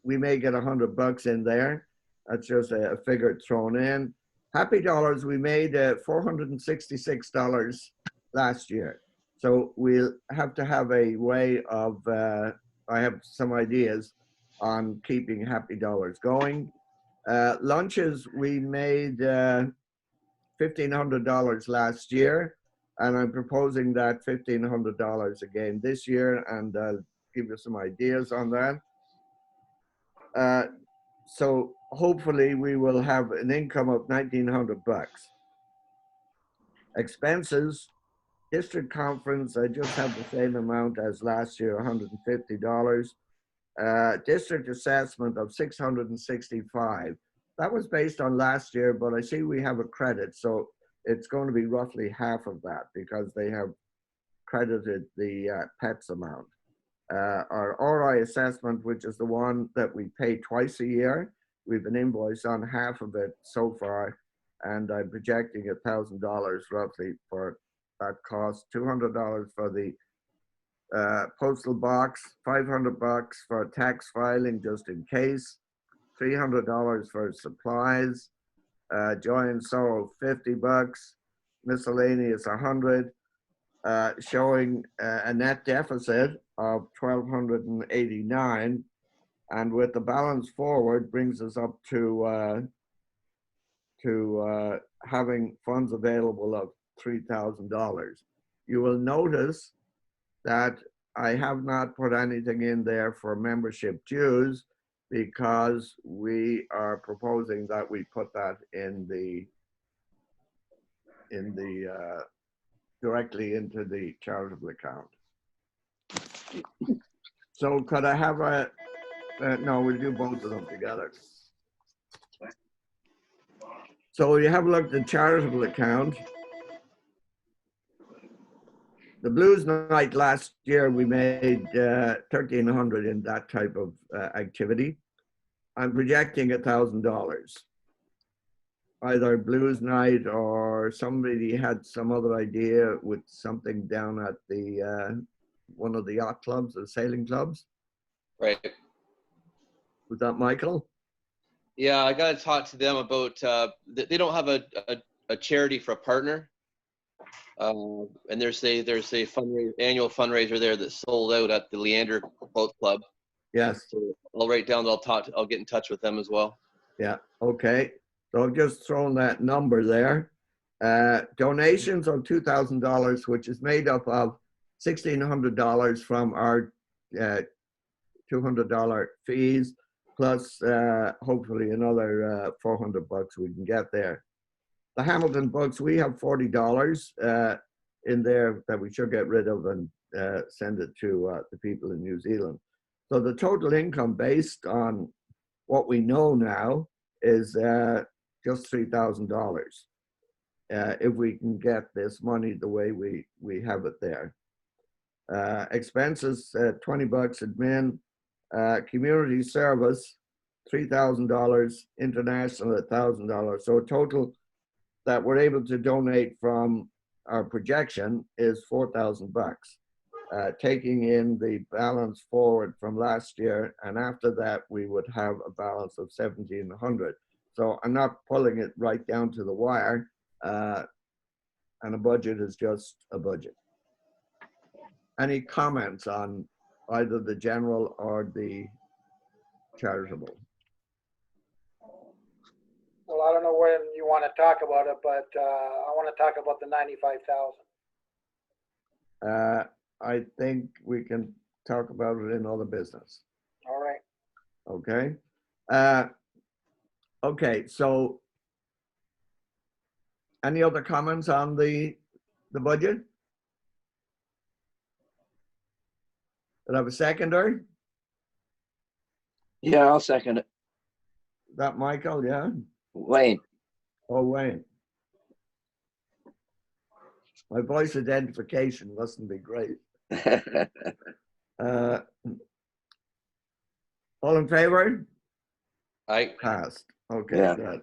Speaker 1: we may get $100 in there. That's just a figure thrown in. Happy Dollars, we made $466 last year. So we'll have to have a way of, I have some ideas on keeping Happy Dollars going. Lunches, we made $1,500 last year, and I'm proposing that $1,500 again this year, and I'll give you some ideas on that. So hopefully we will have an income of $1,900. Expenses, district conference, I just have the same amount as last year, $150. District assessment of $665. That was based on last year, but I see we have a credit, so it's going to be roughly half of that because they have credited the PETS amount. Our RI assessment, which is the one that we pay twice a year, we've been invoiced on half of it so far, and I'm projecting $1,000 roughly for that cost. $200 for the postal box, $500 for tax filing just in case, $300 for supplies, joy and sorrow $50, miscellaneous $100, showing a net deficit of $1,289, and with the balance forward brings us up to having funds available of $3,000. You will notice that I have not put anything in there for membership dues because we are proposing that we put that in the directly into the charitable account. So could I have no, we'll do both of them together. So you have a look at the charitable account. the blues night last year, we made 1,300 in that type of activity. I'm projecting $1,000. Either blues night or somebody had some other idea with something down at the one of the yacht clubs or sailing clubs.
Speaker 7: Right.
Speaker 1: Was that Michael?
Speaker 7: Yeah, I got to talk to them about. They don't have a charity for a partner, and there's a annual fundraiser there that sold out at the Leander Boat Club.
Speaker 1: Yes.
Speaker 7: So I'll write down. I'll get in touch with them as well.
Speaker 1: Yeah. Okay. So I've just thrown that number there. Donations of $2,000, which is made up of $1,600 from our $200 fees, plus hopefully another $400 we can get there. The Hamilton books, we have $40 in there that we should get rid of and send it to the people in New Zealand. So the total income based on what we know now is just $3,000 if we can get this money the way we have it there. Expenses, $20 admin, community service, $3,000, international, $1,000. So total that we're able to donate from our projection is $4,000, taking in the balance forward from last year. And after that, we would have a balance of 1,700. So I'm not pulling it right down to the wire. And a budget is just a budget. Any comments on either the general or the charitable?
Speaker 6: Well, I don't know when you want to talk about it, but I want to talk about the 95,000.
Speaker 1: I think we can talk about it in other business.
Speaker 6: All right.
Speaker 1: Okay. Okay. So, any other comments on the budget? Did I have a seconder?
Speaker 9: Yeah, I'll second it.
Speaker 1: That Michael? Yeah.
Speaker 9: Wayne.
Speaker 1: Oh, Wayne. My voice identification mustn't be great. All in favor?
Speaker 7: I
Speaker 1: Passed. Okay,
Speaker 9: Yeah.
Speaker 1: good.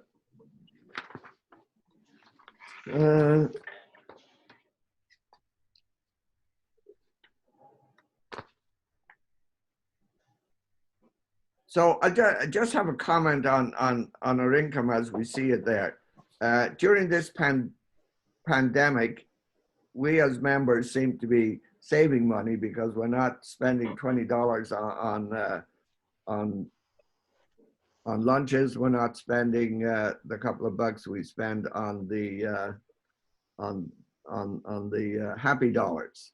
Speaker 1: So I just have a comment on our income as we see it there. During this pandemic, we as members seem to be saving money because we're not spending $20 on lunches. We're not spending the couple of bucks we spend on the happy dollars.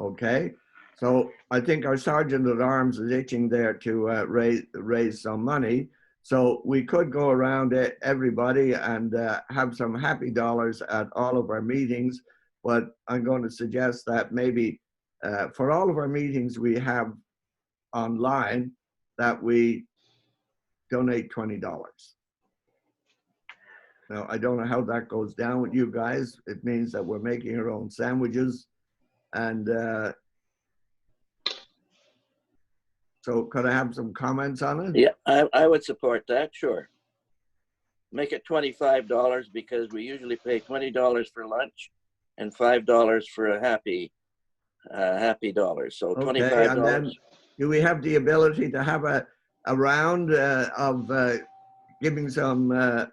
Speaker 1: Okay. So I think our sergeant at arms is itching there to raise some money. So we could go around everybody and have some happy dollars at all of our meetings. But I'm going to suggest that maybe for all of our meetings we have online, that we donate $20. Now, I don't know how that goes down with you guys. It means that we're making our own sandwiches. And so could I have some comments on it?
Speaker 9: Yeah, I would support that, sure. Make it $25 because we usually pay $20 for lunch and $5 for a happy dollar. So
Speaker 1: Okay,
Speaker 9: $25.
Speaker 1: and then do we have the ability to have a round of giving some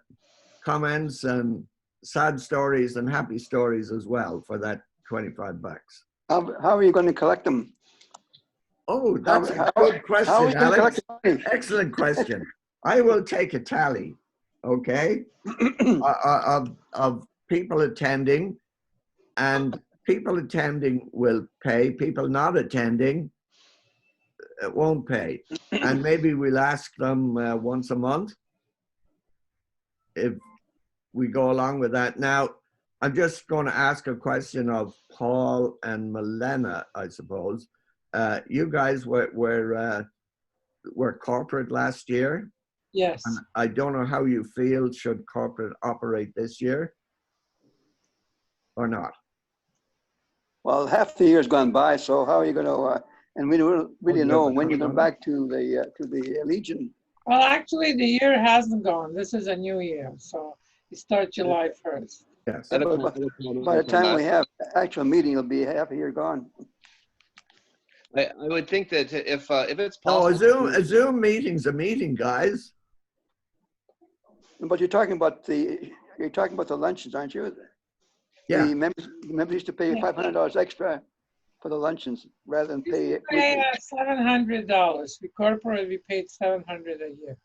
Speaker 1: comments and sad stories and happy stories as well for that $25?
Speaker 8: How are you going to collect them?
Speaker 1: Oh, that's a good question,
Speaker 8: How are you going to
Speaker 1: Alex.
Speaker 8: collect the money?
Speaker 1: Excellent question. I will take a tally, okay, of people attending, and people attending will pay. People not attending won't pay. And maybe we'll ask them once a month if we go along with that. Now, I'm just going to ask a question of Paul and Milena, I suppose. You guys were corporate last year.
Speaker 5: Yes.
Speaker 1: And I don't know how you feel. Should corporate operate this year or not?
Speaker 8: Well, half the year's gone by, so how are you gonna, and we don't really
Speaker 1: yeah,
Speaker 8: know
Speaker 1: but
Speaker 8: when you're
Speaker 1: come
Speaker 8: going
Speaker 1: on.
Speaker 8: back to the Legion.
Speaker 5: Well, actually, the year hasn't gone. This is a new year, so it starts July 1st.
Speaker 1: Yes.
Speaker 7: I don't
Speaker 8: By
Speaker 7: know
Speaker 8: by the
Speaker 7: come
Speaker 8: time we
Speaker 7: back.
Speaker 8: have actual meeting, it'll be half a year gone.
Speaker 7: I would think that if it's
Speaker 1: No,
Speaker 7: possible.
Speaker 1: a Zoom meeting's a meeting, guys.
Speaker 8: But you're talking about the luncheons, aren't you?
Speaker 1: Yeah.
Speaker 8: The members used to pay
Speaker 5: Yeah.
Speaker 8: $500 extra for the luncheons rather than pay
Speaker 5: Pay
Speaker 8: weekly.
Speaker 5: $700. The corporate, we paid $700 a year.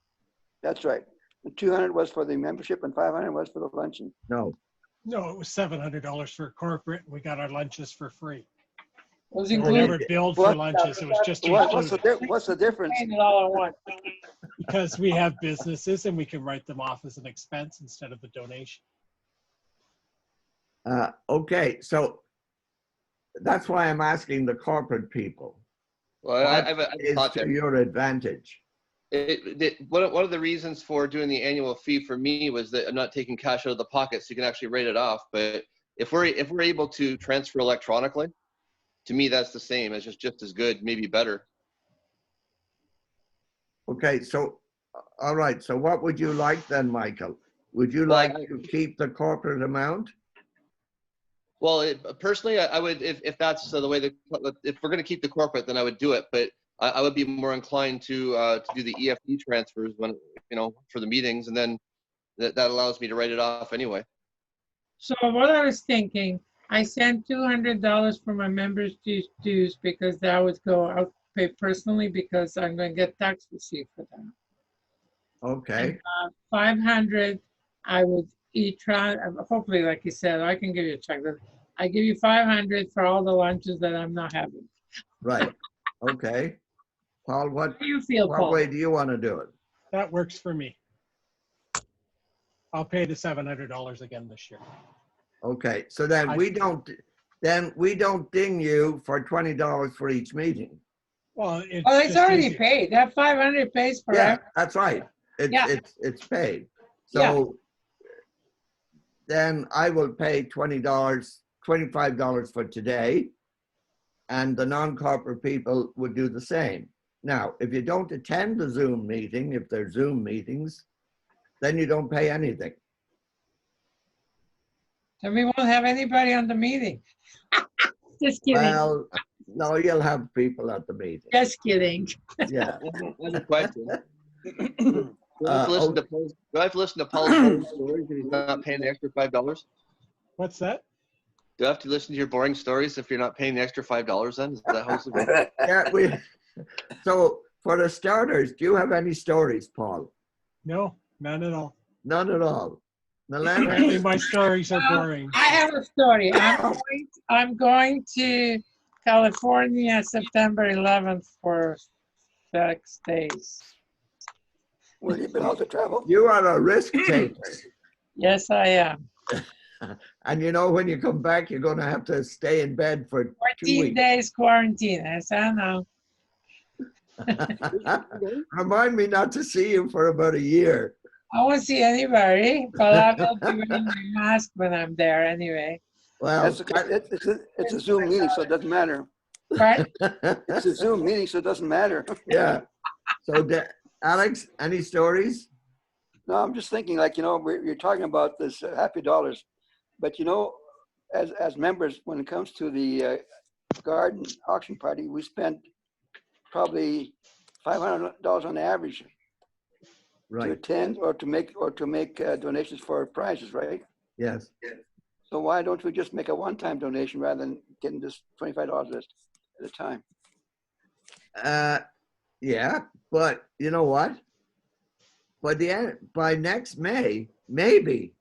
Speaker 8: That's right. And 200 was for the membership and 500 was for the luncheon.
Speaker 1: No.
Speaker 4: No, it was $700 for corporate. We got our lunches for free.
Speaker 5: Was
Speaker 4: We were
Speaker 5: included.
Speaker 4: never billed for
Speaker 8: What?
Speaker 4: lunches. It was just
Speaker 8: What's
Speaker 4: included
Speaker 8: the difference?
Speaker 5: Paid it all at once.
Speaker 4: because we have businesses and we can write them off as an expense instead of a donation.
Speaker 1: Okay, so that's why I'm asking the corporate people.
Speaker 7: Well, I've
Speaker 1: What is
Speaker 7: thought
Speaker 1: to
Speaker 7: that
Speaker 1: your advantage?
Speaker 7: one of the reasons for doing the annual fee for me was that I'm not taking cash out of the pocket, so you can actually write it off. But if we're able to transfer electronically, to me that's the same. It's just as good, maybe better.
Speaker 1: Okay, so, all right, so what would you like then, Michael? Would you
Speaker 7: Well,
Speaker 1: like to keep the corporate amount?
Speaker 7: Well, personally, I would if that's the way that if we're going to keep the corporate, then I would do it. But I would be more inclined to do the EFT transfers when for the meetings, and then that allows me to write it off anyway.
Speaker 5: So what I was thinking, I sent $200 for my members' dues because that would go out pay personally because I'm going to get tax receipt for that.
Speaker 1: Okay,
Speaker 5: 500, I would hopefully, like you said, I can give you a check. But I give you 500 for all the lunches that I'm not having.
Speaker 1: right, okay. Paul,
Speaker 5: How do you feel,
Speaker 1: what
Speaker 5: Paul?
Speaker 1: way do you want to do it?
Speaker 4: That works for me. I'll pay the $700 again this year.
Speaker 1: Okay, so then we don't ding you for $20 for each meeting.
Speaker 4: Well, it's
Speaker 5: Oh, it's
Speaker 4: just
Speaker 5: already
Speaker 4: easier.
Speaker 5: paid. That 500 pays for
Speaker 1: Yeah,
Speaker 5: everything.
Speaker 1: that's right.
Speaker 5: Yeah.
Speaker 1: It's paid.
Speaker 5: Yeah.
Speaker 1: So then I will pay $25 for today, and the non-corporate people would do the same. Now, if you don't attend the Zoom meeting, if they're Zoom meetings, then you don't pay anything.
Speaker 5: And we won't have anybody on the meeting. Just kidding.
Speaker 1: Well, no, you'll have people at the meeting.
Speaker 5: Just kidding.
Speaker 1: Yeah.
Speaker 7: I have a question. Do I have to listen to Paul's boring stories if he's not paying the extra $5?
Speaker 4: What's that?
Speaker 7: Do I have to listen to your boring stories if you're not paying the extra $5 then? Is that how it's about?
Speaker 1: Yeah, so for the starters, do you have any stories, Paul?
Speaker 4: No, none at all.
Speaker 1: None at all.
Speaker 4: Apparently
Speaker 1: Milena?
Speaker 4: my stories are boring.
Speaker 5: I have a story. I'm going to California September 11th for 6 days.
Speaker 8: Will you be able to travel?
Speaker 1: You are a risk taker.
Speaker 5: Yes, I am.
Speaker 1: And you know, when you come back, you're going to have to stay in bed for 2
Speaker 5: 14
Speaker 1: weeks.
Speaker 5: days quarantine. Yes, I know.
Speaker 1: Remind me not to see you for about a year.
Speaker 5: I won't see anybody, but I will be wearing my mask when I'm there anyway.
Speaker 1: Well,
Speaker 8: That's okay. It's a Zoom meeting, so it doesn't matter.
Speaker 5: Right?
Speaker 8: It's a Zoom meeting, so it doesn't matter.
Speaker 1: yeah. So, Alex, any stories?
Speaker 8: No, I'm just thinking, like, you're talking about this happy dollars, but as members, when it comes to the garden auction party, we spend probably $500 on average to
Speaker 1: Right.
Speaker 8: attend or to make donations for prizes, right?
Speaker 1: Yes.
Speaker 8: So why don't we just make a one-time donation rather than getting this $25 at a time?
Speaker 1: Yeah, but you know what? By next May, maybe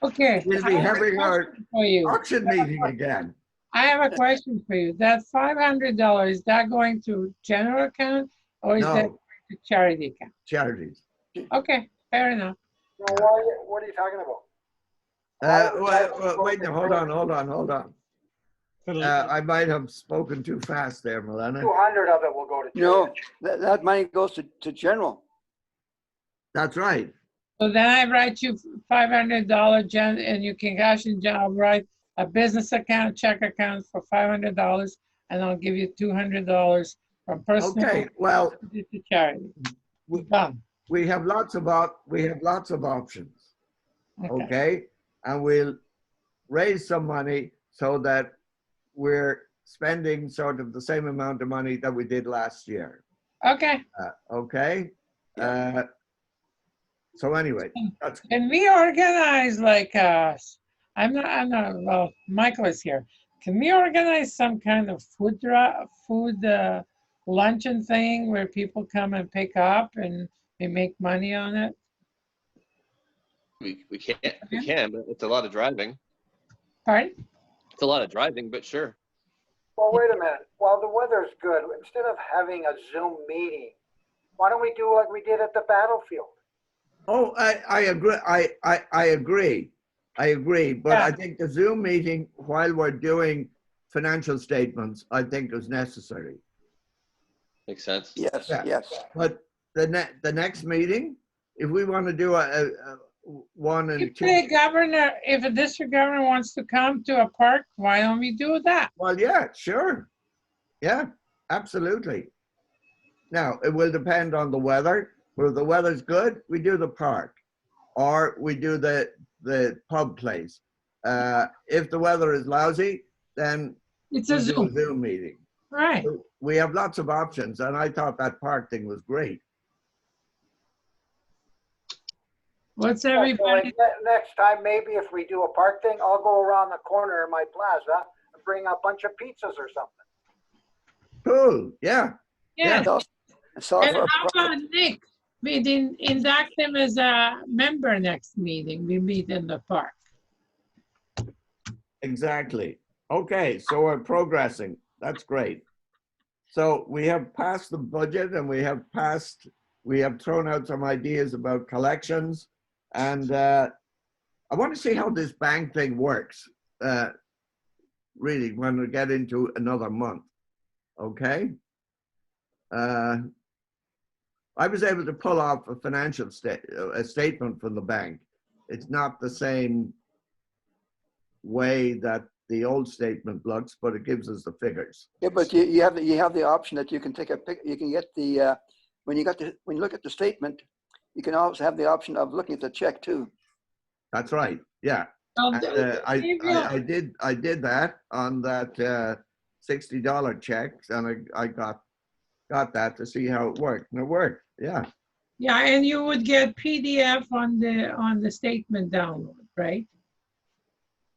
Speaker 5: Okay.
Speaker 1: we'll
Speaker 5: I
Speaker 1: be
Speaker 5: have a
Speaker 1: having our
Speaker 5: question for you.
Speaker 1: auction meeting again.
Speaker 5: I have a question for you. That $500, is that going to general account or is that
Speaker 1: No,
Speaker 5: going to charity account?
Speaker 1: charities.
Speaker 5: Okay, fair enough.
Speaker 6: Now, what are you talking about?
Speaker 1: Wait, hold on. I might have spoken too fast there, Milena.
Speaker 6: 200 of it will go to
Speaker 8: No,
Speaker 6: church.
Speaker 8: that money goes to general.
Speaker 1: That's right.
Speaker 5: So then I write you $500 and you can cash in, I'll write a business account, check account for $500, and I'll give you $200 from personal
Speaker 1: Okay, well,
Speaker 5: to charity.
Speaker 1: we,
Speaker 5: Done.
Speaker 1: we have lots of options,
Speaker 5: Okay.
Speaker 1: okay? And we'll raise some money so that we're spending sort of the same amount of money that we did last year.
Speaker 5: Okay.
Speaker 1: Okay? So anyway, that's,
Speaker 5: Can we organize like well, Michael is here. Can we organize some kind of food luncheon thing where people come and pick up and we make money on it?
Speaker 7: We can, but it's a lot of driving.
Speaker 5: Pardon?
Speaker 7: It's a lot of driving, but sure.
Speaker 6: Well, wait a minute. While the weather's good, instead of having a Zoom meeting, why don't we do like we did at the battlefield?
Speaker 1: oh, I agree. I agree. I agree. But
Speaker 5: Yeah.
Speaker 1: I think the Zoom meeting, while we're doing financial statements, I think is necessary.
Speaker 7: Makes sense.
Speaker 8: Yes,
Speaker 1: Yeah.
Speaker 8: yes.
Speaker 1: But the next meeting, if we want to do a one and
Speaker 5: If
Speaker 1: two,
Speaker 5: if a district governor wants to come to a park, why don't we do that?
Speaker 1: well, yeah, sure. Yeah, absolutely. Now, it will depend on the weather. But if the weather's good, we do the park or we do the pub place. If the weather is lousy, then
Speaker 5: It's
Speaker 1: we
Speaker 5: a
Speaker 1: do a
Speaker 5: Zoom,
Speaker 1: Zoom meeting.
Speaker 5: right?
Speaker 1: So we have lots of options, and I thought that park thing was great.
Speaker 5: What's
Speaker 6: So
Speaker 5: everybody?
Speaker 6: like next time, maybe if we do a park thing, I'll go around the corner of my plaza and bring a bunch of pizzas or something.
Speaker 1: Cool. Yeah.
Speaker 5: Yes.
Speaker 8: Solve
Speaker 5: And
Speaker 8: our
Speaker 5: how
Speaker 8: problem.
Speaker 5: about Nick? We'd induct him as a member next meeting. We meet in the park.
Speaker 1: Exactly. Okay, so we're progressing. That's great. So we have passed the budget and we have thrown out some ideas about collections. And I want to see how this bank thing works, really, when we get into another month. Okay? I was able to pull off a financial statement from the bank. It's not the same way that the old statement looks, but it gives us the figures.
Speaker 8: Yeah, but you have the option that you can take a pic. You can get the when you look at the statement, you can also have the option of looking at the check too.
Speaker 1: That's right. Yeah.
Speaker 5: Well,
Speaker 1: And, I did that on that $60 check, and I got that to see how it worked, and it worked. Yeah.
Speaker 5: yeah, and you would get PDF on the statement download, right?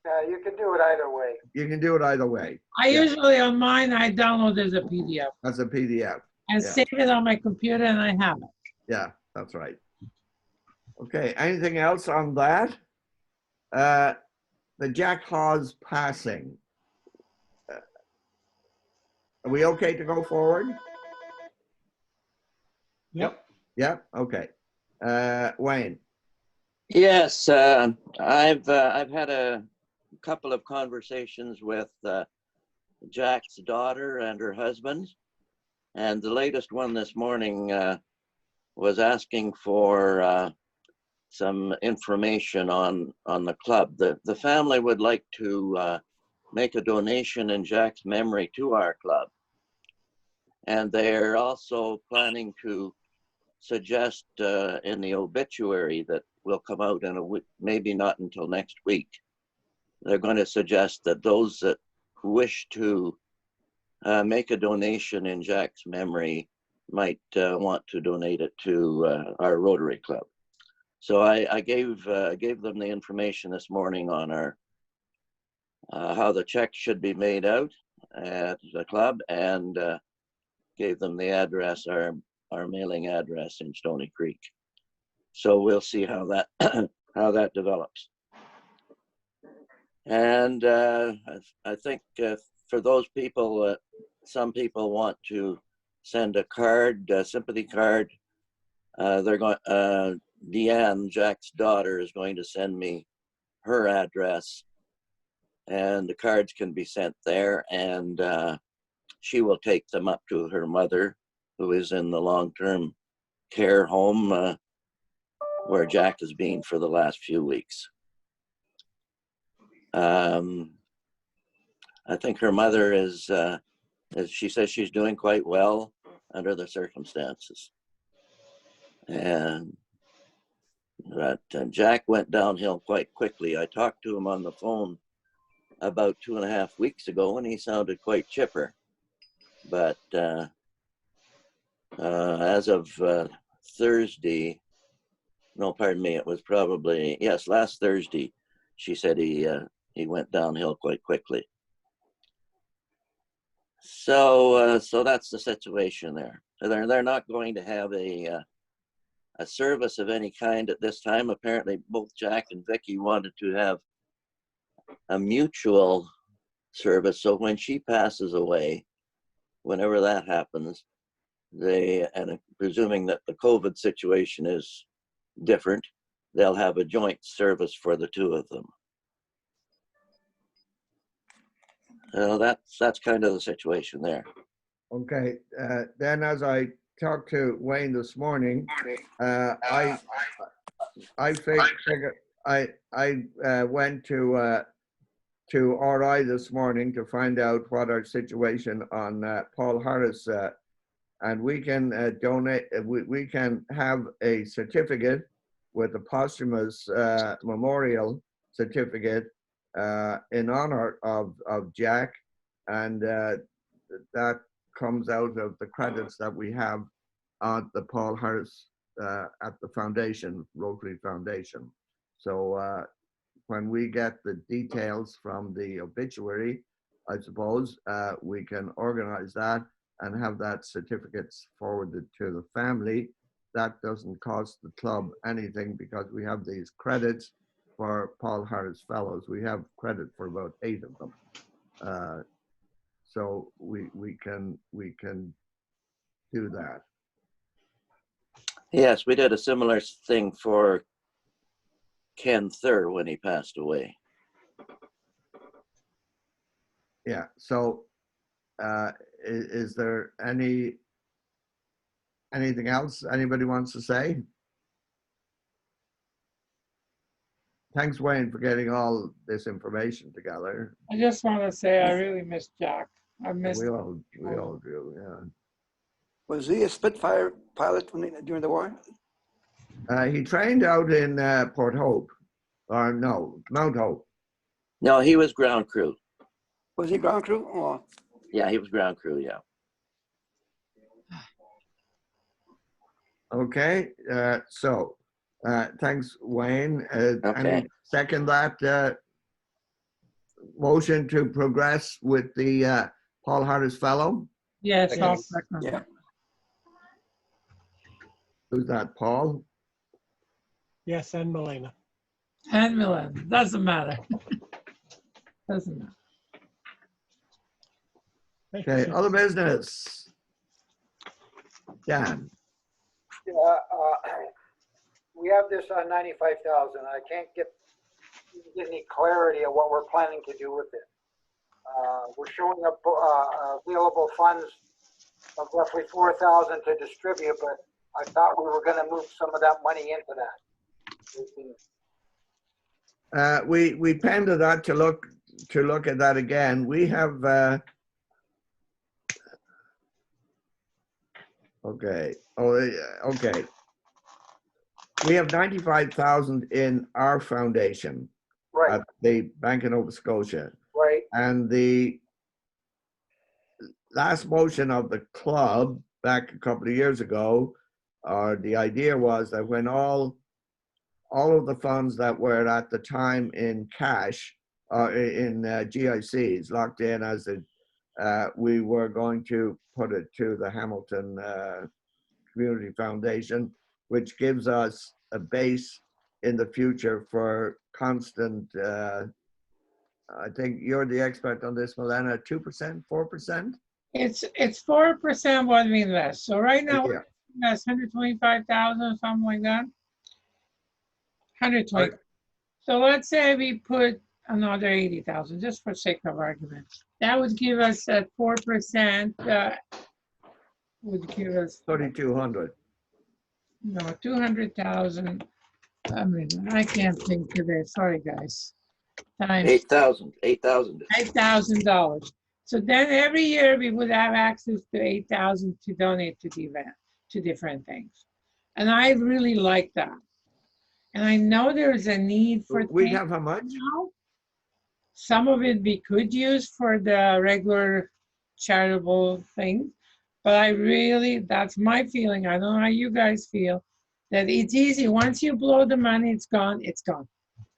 Speaker 6: Yeah, you can do it either way.
Speaker 1: You can do it either way.
Speaker 5: I
Speaker 1: Yeah.
Speaker 5: usually on mine, I download as a PDF
Speaker 1: As a PDF.
Speaker 5: and
Speaker 1: Yeah.
Speaker 5: save it on my computer, and I have it.
Speaker 1: Yeah, that's right. Okay, anything else on that? The Jack Hawes passing. Are we okay to go forward?
Speaker 4: Yep.
Speaker 1: Yeah, okay. Wayne,
Speaker 9: Yes, I've had a couple of conversations with Jack's daughter and her husband, and the latest one this morning was asking for some information on the club. The family would like to make a donation in Jack's memory to our club, and they're also planning to suggest in the obituary that will come out in a week, maybe not until next week. They're going to suggest that those that wish to make a donation in Jack's memory might want to donate it to our Rotary Club. So I gave them the information this morning on our how the check should be made out at the club, and gave them the address, our mailing address in Stony Creek. So we'll see how that how that develops. And I think for those people, some people want to send a card, a sympathy card. They're going. Deanne, Jack's daughter, is going to send me her address, and the cards can be sent there, and she will take them up to her mother, who is in the long-term care home where Jack has been for the last few weeks. I think her mother is, as she says, she's doing quite well under the circumstances. And that Jack went downhill quite quickly. I talked to him on the phone about 2.5 weeks ago, and he sounded quite chipper. But as of Thursday, no, pardon me, it was probably, yes, last Thursday, she said he went downhill quite quickly. So that's the situation there. They're not going to have a service of any kind at this time. Apparently, both Jack and Vicky wanted to have a mutual service. So when she passes away, whenever that happens, and presuming that the COVID situation is different, they'll have a joint service for the two of them. That's kind of the situation there.
Speaker 1: Okay, then as I talked to Wayne this morning, I went to RI this morning to find out what our situation on Paul Harris, and we can donate. We can have a certificate with a posthumous memorial certificate in honor of Jack, and that comes out of the credits that we have on the Paul Harris at the foundation, Rotary Foundation. So when we get the details from the obituary, I suppose we can organize that and have that certificates forwarded to the family. That doesn't cost the club anything because we have these credits for Paul Harris Fellows. We have credit for about 8 of them. So we can do that.
Speaker 9: Yes, we did a similar thing for Ken Thur when he passed away.
Speaker 1: Yeah. So is there anything else anybody wants to say? Thanks, Wayne, for getting all this information together.
Speaker 5: I just want to say I really miss Jack. I miss.
Speaker 1: We all do, yeah.
Speaker 8: Was he a Spitfire pilot during the war?
Speaker 1: He trained out in Port Hope, or no, Mount Hope.
Speaker 9: No, he was ground crew.
Speaker 8: Was he ground crew? Oh.
Speaker 9: Yeah, he was ground crew, yeah.
Speaker 1: Okay, so thanks, Wayne.
Speaker 9: Okay.
Speaker 1: Any second that motion to progress with the Paul Harris Fellow?
Speaker 5: Yes, I'll
Speaker 4: Yes.
Speaker 5: second.
Speaker 8: Yeah.
Speaker 1: Who's that, Paul?
Speaker 4: Yes, and Melina.
Speaker 5: And Milan, doesn't matter. Doesn't matter.
Speaker 4: Thank
Speaker 1: Okay,
Speaker 4: you.
Speaker 1: other business. Dan.
Speaker 6: We have this on 95,000. I can't get any clarity of what we're planning to do with it. We're showing up available funds of roughly 4,000 to distribute, but I thought we were going to move some of that money into that.
Speaker 1: We penned that to look at that again. We have okay. Okay. We have 95,000 in our foundation
Speaker 6: Right,
Speaker 1: at the Bank of Nova Scotia,
Speaker 6: right.
Speaker 1: and the last motion of the club back a couple of years ago, the idea was that when all of the funds that were at the time in cash, in GICs locked in as we were going to put it to the Hamilton Community Foundation, which gives us a base in the future for constant, I think you're the expert on this, Milena, 2%, 4%?
Speaker 5: It's 4% what we invest. So right now
Speaker 1: Yeah.
Speaker 5: we invest 125,000, something like that. 120. So let's say we put another 80,000, just for sake of argument. That would give us at 4%. Would give us
Speaker 1: 3,200.
Speaker 5: no 200,000. I mean, I can't think today. Sorry, guys. times
Speaker 9: 8,000.
Speaker 5: $8,000. So then every year we would have access to 8,000 to donate to the event, to different things. And I really like that. And I know there's a need for
Speaker 1: We
Speaker 5: things
Speaker 1: have how much?
Speaker 5: now. Some of it we could use for the regular charitable things, but I really, that's my feeling. I don't know how you guys feel, that it's easy. Once you blow the money, it's gone, it's gone.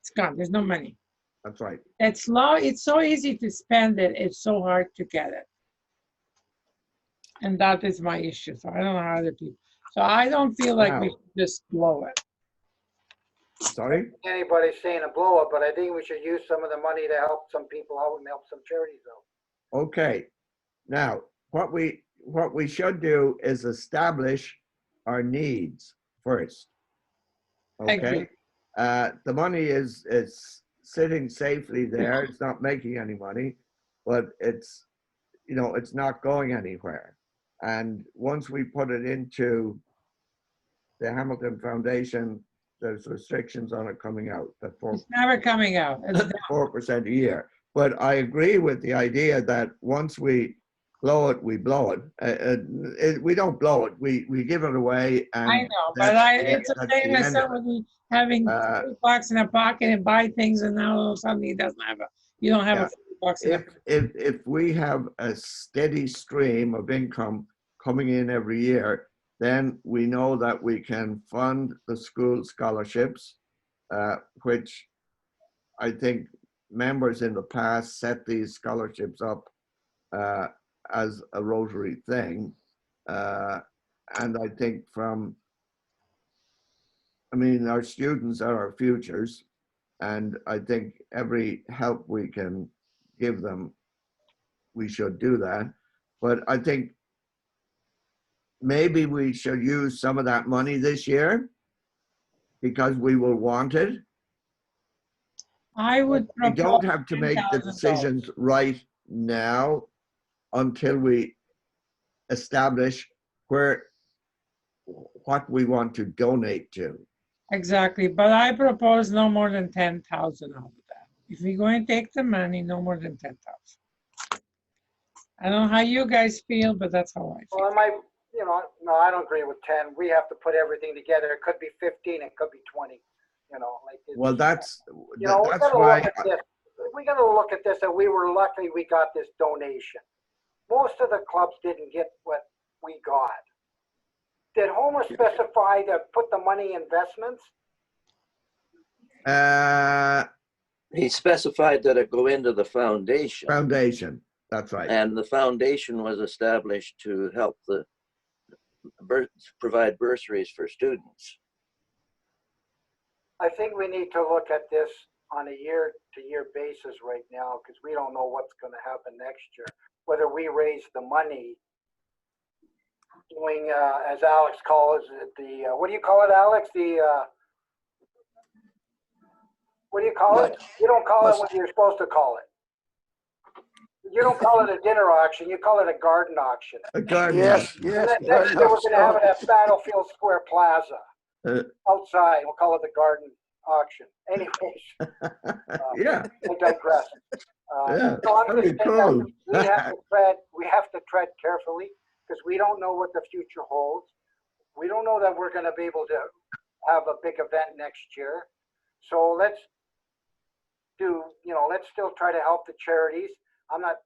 Speaker 5: It's gone, there's no money.
Speaker 1: That's right.
Speaker 5: It's low, it's so easy to spend it, it's so hard to get it. And that is my issue, so I don't know how other people. So I don't feel like we
Speaker 1: Wow.
Speaker 5: should just blow it.
Speaker 1: Sorry?
Speaker 6: Anybody's saying a blow up, but I think we should use some of the money to help some people out and help some charities out.
Speaker 1: Okay. Now, what we should do is establish our needs first.
Speaker 5: Agree.
Speaker 1: Okay? The money is sitting safely there. It's not making any money, but it's, you know, it's not going anywhere. And once we put it into the Hamilton Foundation, there's restrictions on it coming out. That
Speaker 5: It's never coming out. It's
Speaker 1: 4% a year. But I agree with the idea that once we blow it, we blow it. We don't blow it. We give it away. And
Speaker 5: I know, but it's the
Speaker 1: that's
Speaker 5: same
Speaker 1: the
Speaker 5: as
Speaker 1: end of it.
Speaker 5: somebody having $2 in a pocket and buy things, and now all of a sudden he doesn't have you don't have
Speaker 1: Yeah.
Speaker 5: $50 in a pocket.
Speaker 1: If we have a steady stream of income coming in every year, then we know that we can fund the school scholarships, which I think members in the past set these scholarships up as a Rotary thing. And I think our students are our futures, and I think every help we can give them, we should do that. But I think maybe we should use some of that money this year because we will want it.
Speaker 5: I would
Speaker 1: We
Speaker 5: propose
Speaker 1: don't have to make the
Speaker 5: $10,000.
Speaker 1: decisions right now until we establish what we want to donate to.
Speaker 5: Exactly, but I propose no more than 10,000 out of that. If we're going to take the money, no more than 10,000. I don't know how you guys feel, but that's how I
Speaker 6: Well,
Speaker 5: feel.
Speaker 6: I might, no, I don't agree with 10. We have to put everything together. It could be 15, it could be 20,
Speaker 1: Well, that's
Speaker 6: we gotta
Speaker 1: why.
Speaker 6: look at this. We gotta look at this, and we were lucky we got this donation. Most of the clubs didn't get what we got. Did Homer specify to put the money in investments?
Speaker 9: He specified that it go into the foundation.
Speaker 1: Foundation, that's right.
Speaker 9: And the foundation was established to help provide bursaries for students.
Speaker 6: I think we need to look at this on a year-to-year basis right now, because we don't know what's gonna happen next year. Whether we raise the money, doing, as Alex calls it, what do you call it, Alex? What do you call it? You don't call it what you're supposed to call it. You don't call it a dinner auction, you call it a garden auction.
Speaker 1: A garden.
Speaker 8: Yes,
Speaker 6: And
Speaker 8: yes.
Speaker 6: next year, we're gonna have it at Battlefield Square Plaza, outside, we'll call it the garden auction. Anyways,
Speaker 1: Yeah,
Speaker 6: I digress.
Speaker 1: yeah,
Speaker 6: So I'm
Speaker 1: that'd be
Speaker 6: just saying that
Speaker 1: cool.
Speaker 6: we have to tread carefully, because we don't know what the future holds. We don't know that we're gonna be able to have a big event next year. So let's still try to help the charities. I'm not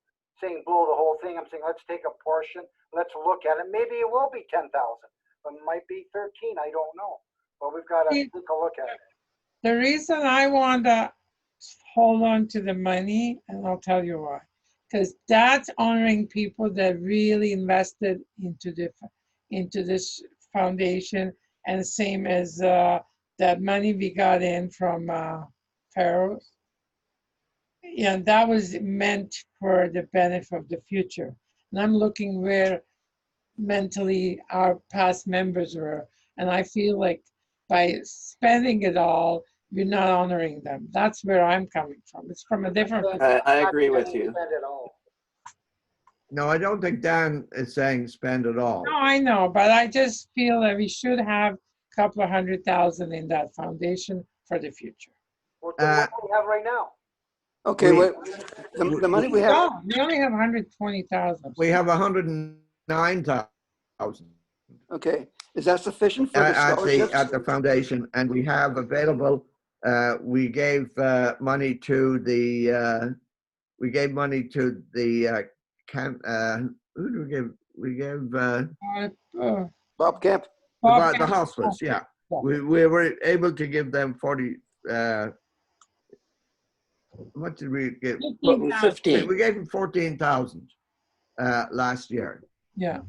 Speaker 6: saying blow the whole thing. I'm saying let's take a portion. Let's look at it. Maybe it will be 10,000, but it might be 13. I don't know. But we've got to take a look at it.
Speaker 5: The reason I want to hold on to the money, and I'll tell you why, because that's honoring people that really invested into this foundation, and same as that money we got in from Pharaohs. Yeah, that was meant for the benefit of the future. And I'm looking where mentally our past members were, and I feel like by spending it all, you're not honoring them. That's where I'm coming from. It's from a different.
Speaker 9: I agree with you.
Speaker 6: Spend it all.
Speaker 1: No, I don't think Dan is saying spend it all.
Speaker 5: No, I know, but I just feel that we should have a couple of $100,000 in that foundation for the future.
Speaker 6: What do we have right now?
Speaker 8: Okay,
Speaker 1: We-
Speaker 8: well, the money we have,
Speaker 5: No, they only have 120,000.
Speaker 1: We have 109,000
Speaker 8: okay, is that sufficient for the
Speaker 1: at
Speaker 8: scholarships?
Speaker 1: the foundation, and we have available, we gave money to the, who do we give? We gave,
Speaker 8: Bob Kemp,
Speaker 1: about the hospice, yeah.
Speaker 5: Yeah.
Speaker 1: We were able to give them 40, what did we give?
Speaker 9: 15.
Speaker 1: We gave them 14,000 last year.
Speaker 5: Yeah.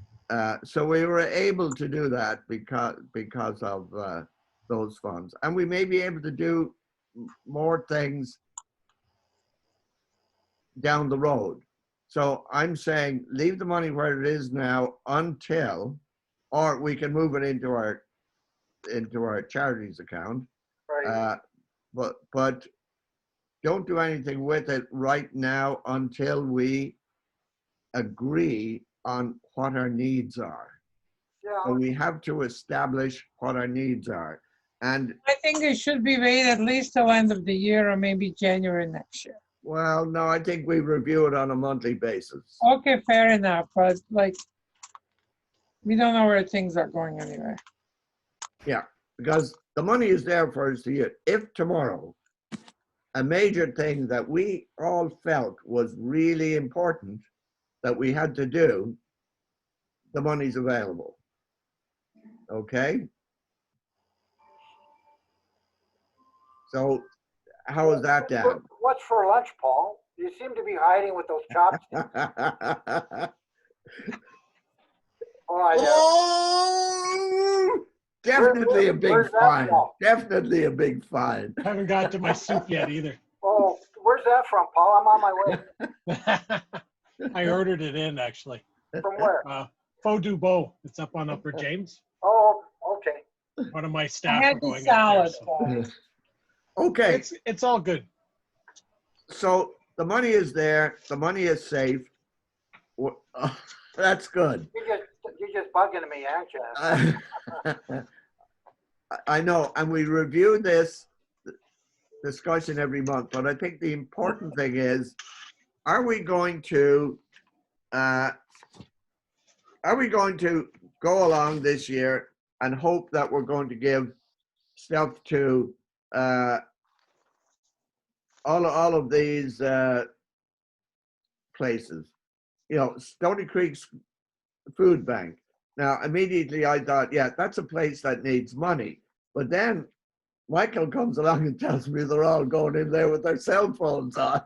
Speaker 1: So we were able to do that because of those funds, and we may be able to do more things down the road. So I'm saying leave the money where it is now until, or we can move it into our charities account.
Speaker 6: Right.
Speaker 1: But don't do anything with it right now until we agree on what our needs are.
Speaker 6: Yeah.
Speaker 1: So we have to establish what our needs are. And
Speaker 5: I think it should be made at least till end of the year or maybe January next year.
Speaker 1: well, no, I think we review it on a monthly basis.
Speaker 5: Okay, fair enough, but like, we don't know where things are going anyway.
Speaker 1: Yeah, because the money is there for us to use. If tomorrow, a major thing that we all felt was really important that we had to do, the money's available. Okay? So how is that, Dan?
Speaker 6: What's for lunch, Paul? You seem to be hiding with those chopsticks.
Speaker 1: Oh, definitely a big
Speaker 6: Where's that
Speaker 1: fine.
Speaker 6: from?
Speaker 1: Definitely a big fine.
Speaker 4: Haven't got to my soup yet either.
Speaker 6: Oh, where's that from, Paul? I'm on my way.
Speaker 4: I ordered it in actually.
Speaker 6: From where?
Speaker 4: Faux du Beau. It's up on Upper James.
Speaker 6: Oh, okay.
Speaker 4: One of my
Speaker 5: I
Speaker 4: staff
Speaker 5: had
Speaker 4: are
Speaker 5: the
Speaker 4: going up
Speaker 5: salad.
Speaker 4: there, so
Speaker 1: Okay,
Speaker 4: it's all good.
Speaker 1: so the money is there. The money is safe. That's good.
Speaker 6: You're just bugging me, aren't you?
Speaker 1: I know, and we review this discussion every month, but I think the important thing is, are we going to go along this year and hope that we're going to give stuff to all of these places? You know, Stony Creek's food bank. Now, immediately I thought, yeah, that's a place that needs money. But then Michael comes along and tells me they're all going in there with their cell phones on.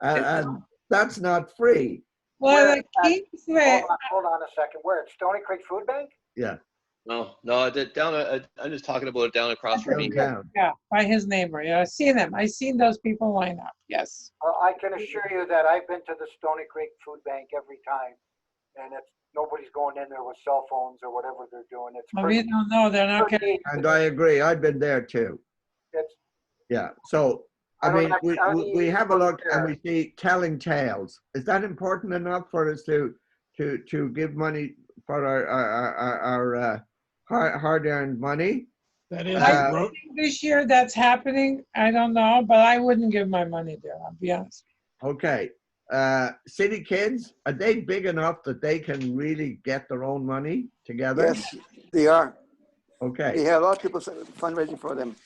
Speaker 1: And that's not free.
Speaker 5: Well,
Speaker 6: Where
Speaker 5: the Kingsway,
Speaker 6: Hold on a second. Where? At Stony Creek Food Bank?
Speaker 1: Yeah.
Speaker 7: No, I'm just talking about it down across from me.
Speaker 1: Downtown.
Speaker 5: yeah, by his neighbor. Yeah, I've seen them. I've seen those people line up. Yes.
Speaker 6: I can assure you that I've been to the Stony Creek Food Bank every time. And nobody's going in there with cell phones or whatever they're doing. It's
Speaker 5: Well, we don't know. They're not getting.
Speaker 1: And I agree. I've been there too.
Speaker 6: It's,
Speaker 1: Yeah. So, I
Speaker 6: I don't
Speaker 1: mean,
Speaker 6: have-
Speaker 1: we have a look and
Speaker 6: there.
Speaker 1: we see telling tales. Is that important enough for us to give money for our hard-earned money?
Speaker 4: That is
Speaker 5: I
Speaker 4: ro-
Speaker 5: think this year that's happening. I don't know, but I wouldn't give my money there. I'll be honest.
Speaker 1: Okay. City kids, are they big enough that they can really get their own money together?
Speaker 8: yes, they are.
Speaker 1: Okay.
Speaker 8: They have a lot of people fundraising for them.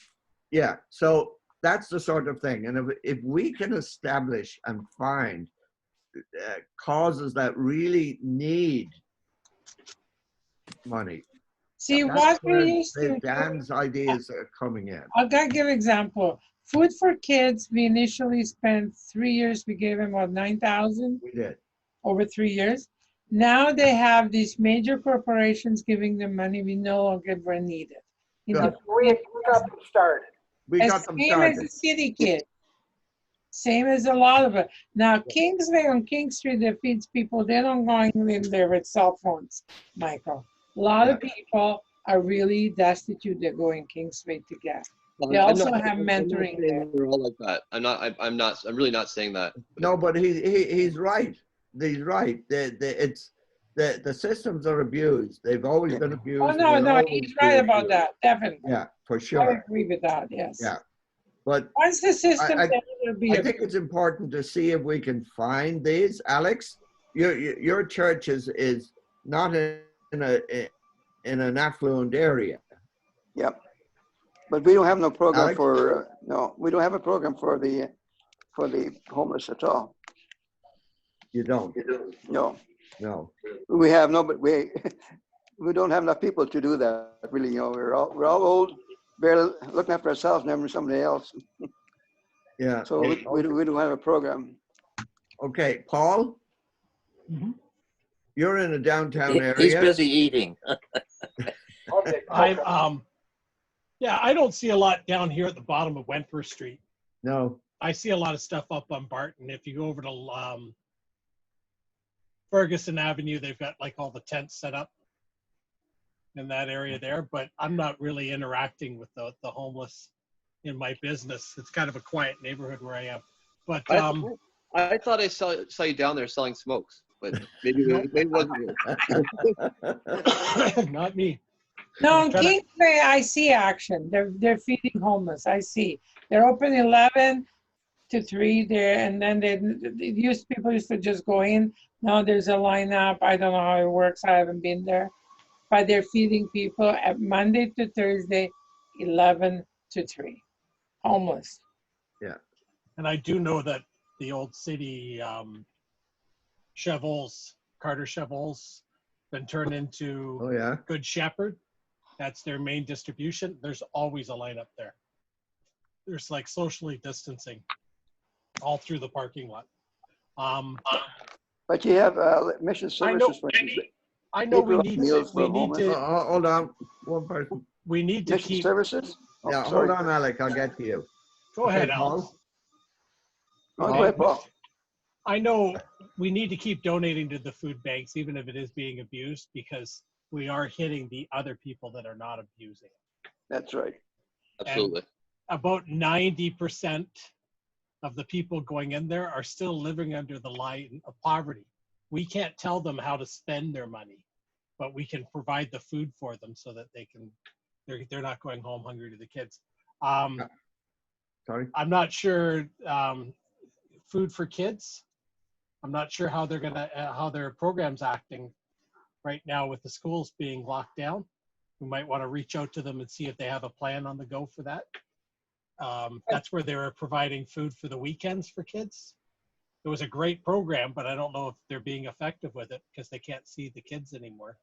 Speaker 1: Yeah. So that's the sort of thing. And if we can establish and find causes that really need money.
Speaker 5: See,
Speaker 1: That's
Speaker 5: what
Speaker 1: where
Speaker 5: we used to do,
Speaker 1: Dan's ideas are coming in.
Speaker 5: I'll give example. Food for Kids, we initially spent 3 years, we gave them what, 9,000
Speaker 1: We did.
Speaker 5: over 3 years. Now they have these major corporations giving them money we no longer need it.
Speaker 1: Good.
Speaker 6: we got them started.
Speaker 1: We got them
Speaker 5: Same as
Speaker 1: started.
Speaker 5: the City Kids. Same as a lot of it. Now, Kingsway on King Street that feeds people, they're not going in there with cell phones, Michael. A lot of people are really destitute. They're going Kingsway to get. They also have mentoring there.
Speaker 7: They're all like that. I'm really not saying that.
Speaker 1: No, but he's right. He's right. The systems are abused. They've always been abused.
Speaker 5: Oh, no,
Speaker 1: They'll
Speaker 5: no,
Speaker 1: always
Speaker 5: he's
Speaker 1: be
Speaker 5: right about
Speaker 1: abused.
Speaker 5: that, definitely.
Speaker 1: Yeah, for
Speaker 5: I
Speaker 1: sure.
Speaker 5: agree with that, yes.
Speaker 1: Yeah. But
Speaker 5: Once the system's
Speaker 1: I-
Speaker 5: in It'll be
Speaker 1: I
Speaker 5: a-
Speaker 1: think it's important to see if we can find these. Alex, your church is not in an affluent area.
Speaker 8: Yep. But we don't have no program
Speaker 1: Alex?
Speaker 8: for, no, we don't have a program for the homeless at all.
Speaker 1: You don't?
Speaker 8: No,
Speaker 1: No.
Speaker 8: we have no, but we don't have enough people to do that, really, you know, we're all old, barely looking after ourselves, never somebody else.
Speaker 1: Yeah.
Speaker 8: So we don't have a program.
Speaker 1: Okay, Paul?
Speaker 4: Mhm.
Speaker 1: You're in a downtown
Speaker 9: He's
Speaker 1: area.
Speaker 9: busy eating.
Speaker 4: Yeah, I don't see a lot down here at the bottom of Wentworth Street.
Speaker 1: No.
Speaker 4: I see a lot of stuff up on Barton. If you go over to Ferguson Avenue, they've got like all the tents set up in that area there, but I'm not really interacting with the homeless in my business. It's kind of a quiet neighborhood where I am. But
Speaker 7: I thought I saw you down there selling smokes, but maybe it wasn't you.
Speaker 4: not me.
Speaker 5: No, in
Speaker 4: Try to-
Speaker 5: Kingsway, I see action. They're feeding homeless. I see. They're open 11 to 3 there, and then people used to just go in. Now there's a lineup. I don't know how it works. I haven't been there, but they're feeding people at Monday to Thursday, 11 to 3, homeless.
Speaker 4: And I do know that the old city Carter Chevals, been turned into
Speaker 1: Oh, yeah.
Speaker 4: Good Shepherd. That's their main distribution. There's always a lineup there. There's like socially distancing all through the parking lot.
Speaker 8: But you have mission services, for instance.
Speaker 4: I know we
Speaker 8: People
Speaker 4: need
Speaker 8: meals for homeless.
Speaker 4: to
Speaker 1: Hold on, one person.
Speaker 4: we need to
Speaker 8: Mission
Speaker 4: keep.
Speaker 8: services? Oh,
Speaker 1: Yeah,
Speaker 8: sorry.
Speaker 1: hold on, Alex, I'll get to you.
Speaker 4: Go ahead,
Speaker 1: Okay, Paul.
Speaker 4: Alex.
Speaker 8: Oh, go ahead, Paul.
Speaker 4: I know we need to keep donating to the food banks, even if it is being abused, because we are hitting the other people that are not abusing it.
Speaker 8: That's right.
Speaker 7: Absolutely.
Speaker 4: About 90% of the people going in there are still living under the line of poverty. We can't tell them how to spend their money, but we can provide the food for them so that they're not going home hungry to the kids.
Speaker 1: Sorry.
Speaker 4: I'm not sure food for kids. I'm not sure how how their program's acting right now with the schools being locked down. We might want to reach out to them and see if they have a plan on the go for that. That's where they were providing food for the weekends for kids. It was a great program, but I don't know if they're being effective with it because they can't see the kids anymore.